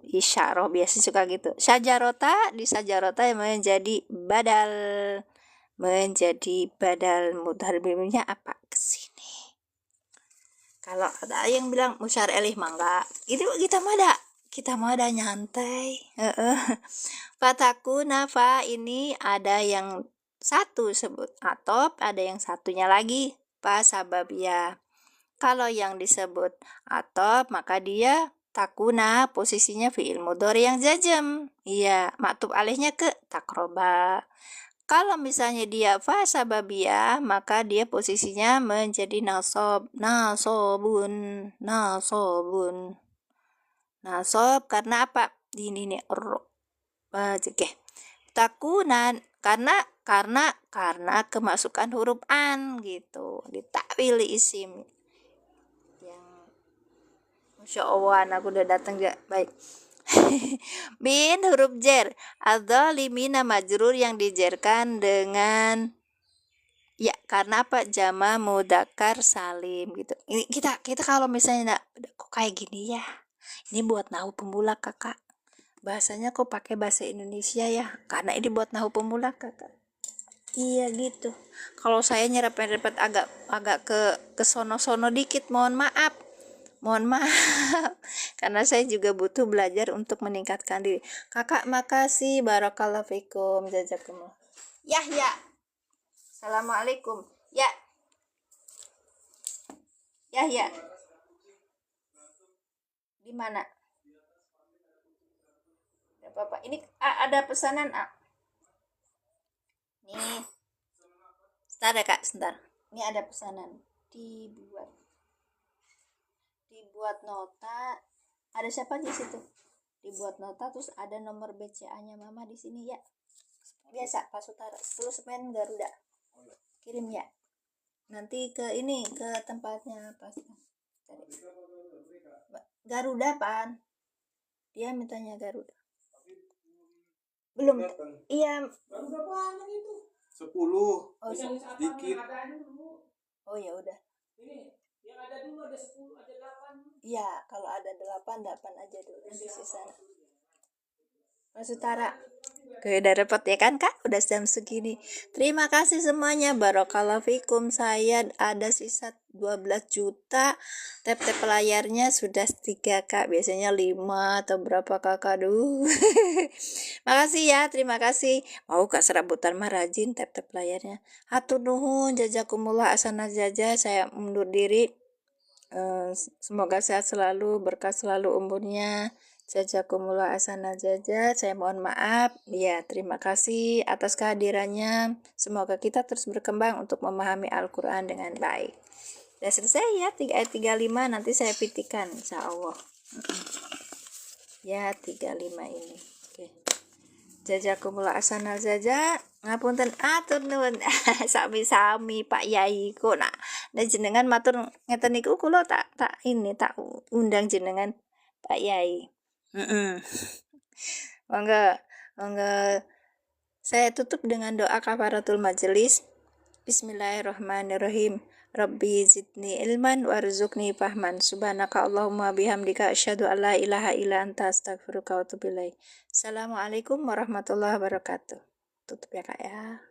isyarah, biasa suka gitu. Sajarota, di sajarota menjadi badal, mudhari'nya apa? Kesini. Kalau ada yang bilang musyar elih mangga, itu kita mah ada nyantai. Fatakuna fa ini ada yang satu sebut atop, ada yang satunya lagi fa sababia. Kalau yang disebut atop, maka dia takuna, posisinya fi'il mudhari yang jazm. Iya, maktub alihnya ke takroba. Kalau misalnya dia fa sababia, maka dia posisinya menjadi nasob, nasobun. Nasob karena apa? Ini nih oke. Takunan karena kemasukan huruf an, gitu, ditakwil isim yang Masya Allah, aku udah datang ya. Baik. Min huruf jer, adzolimina majrur yang dijerkan dengan ya, karena apa? Jama mudzakkar salim, gitu. Ini kita kalau misalnya kok kayak gini ya, ini buat nahu pemula Kakak. Bahasanya kok pakai bahasa Indonesia ya, karena ini buat nahu pemula Kakak. Iya gitu. Kalau saya nyerempet agak ke sono-sono dikit, mohon maaf. Karena saya juga butuh belajar untuk meningkatkan diri. Kakak makasih, barakallahu fikum, jazakumullah. Ya. Assalamualaikum. Ya. Di mana? Bapak, ini ada pesanan, Nih. Sebentar ya Kak, sebentar. Ini ada pesanan dibuat nota, ada siapa di situ, dibuat nota, terus ada nomor BCA-nya mama di sini ya, biasa Pak Sutara, terus semen Garuda, kirim ya, nanti ke ini ke tempatnya pas Garuda pan, dia mintanya Garuda. Belum, iya. Garuda banyak itu. 10. Oh, sedikit. Oh ya udah. Ini yang ada dulu ada 10, ada 8. Iya, kalau ada 8 aja dulu di sana. Mas Utara. Oke, udah repot ya kan Kak? Udah jam segini. Terima kasih semuanya. Barakallahu fikum. Saya ada sisa 12 juta. Tap-tap layarnya sudah 3 Kak. Biasanya 5 atau berapa Kakak? Aduh. Makasih ya, terima kasih. Mau Kak serabutan mah rajin tap-tap layarnya. Hatur nuhun, jazakumullah asana jaza. Saya mundur diri. Semoga sehat selalu, berkah selalu umurnya. Jazakumullah asana jaza. Saya mohon maaf. Ya, terima kasih atas kehadirannya. Semoga kita terus berkembang untuk memahami Al-Quran dengan baik. Sudah selesai ya, 3 ayat 35 nanti saya pitikan insya Allah. Ya, 35 ini. Oke. Jazakumullah asana jaza. Ngapunten atur nuwun. Sami-sami Pak Yai kok nak jenengan matur ngeten niku kula tak undang jenengan Pak Yai. Monggo saya tutup dengan doa kafaratul majelis. Bismillahirrahmanirrahim. Rabbi zidni ilman warzuqni fahman. Subhanaka Allahumma bihamdika asyhadu an la ilaha illa anta astaghfiruka wa atubu ilaik. Assalamualaikum warahmatullahi wabarakatuh. Tutup ya Kak ya.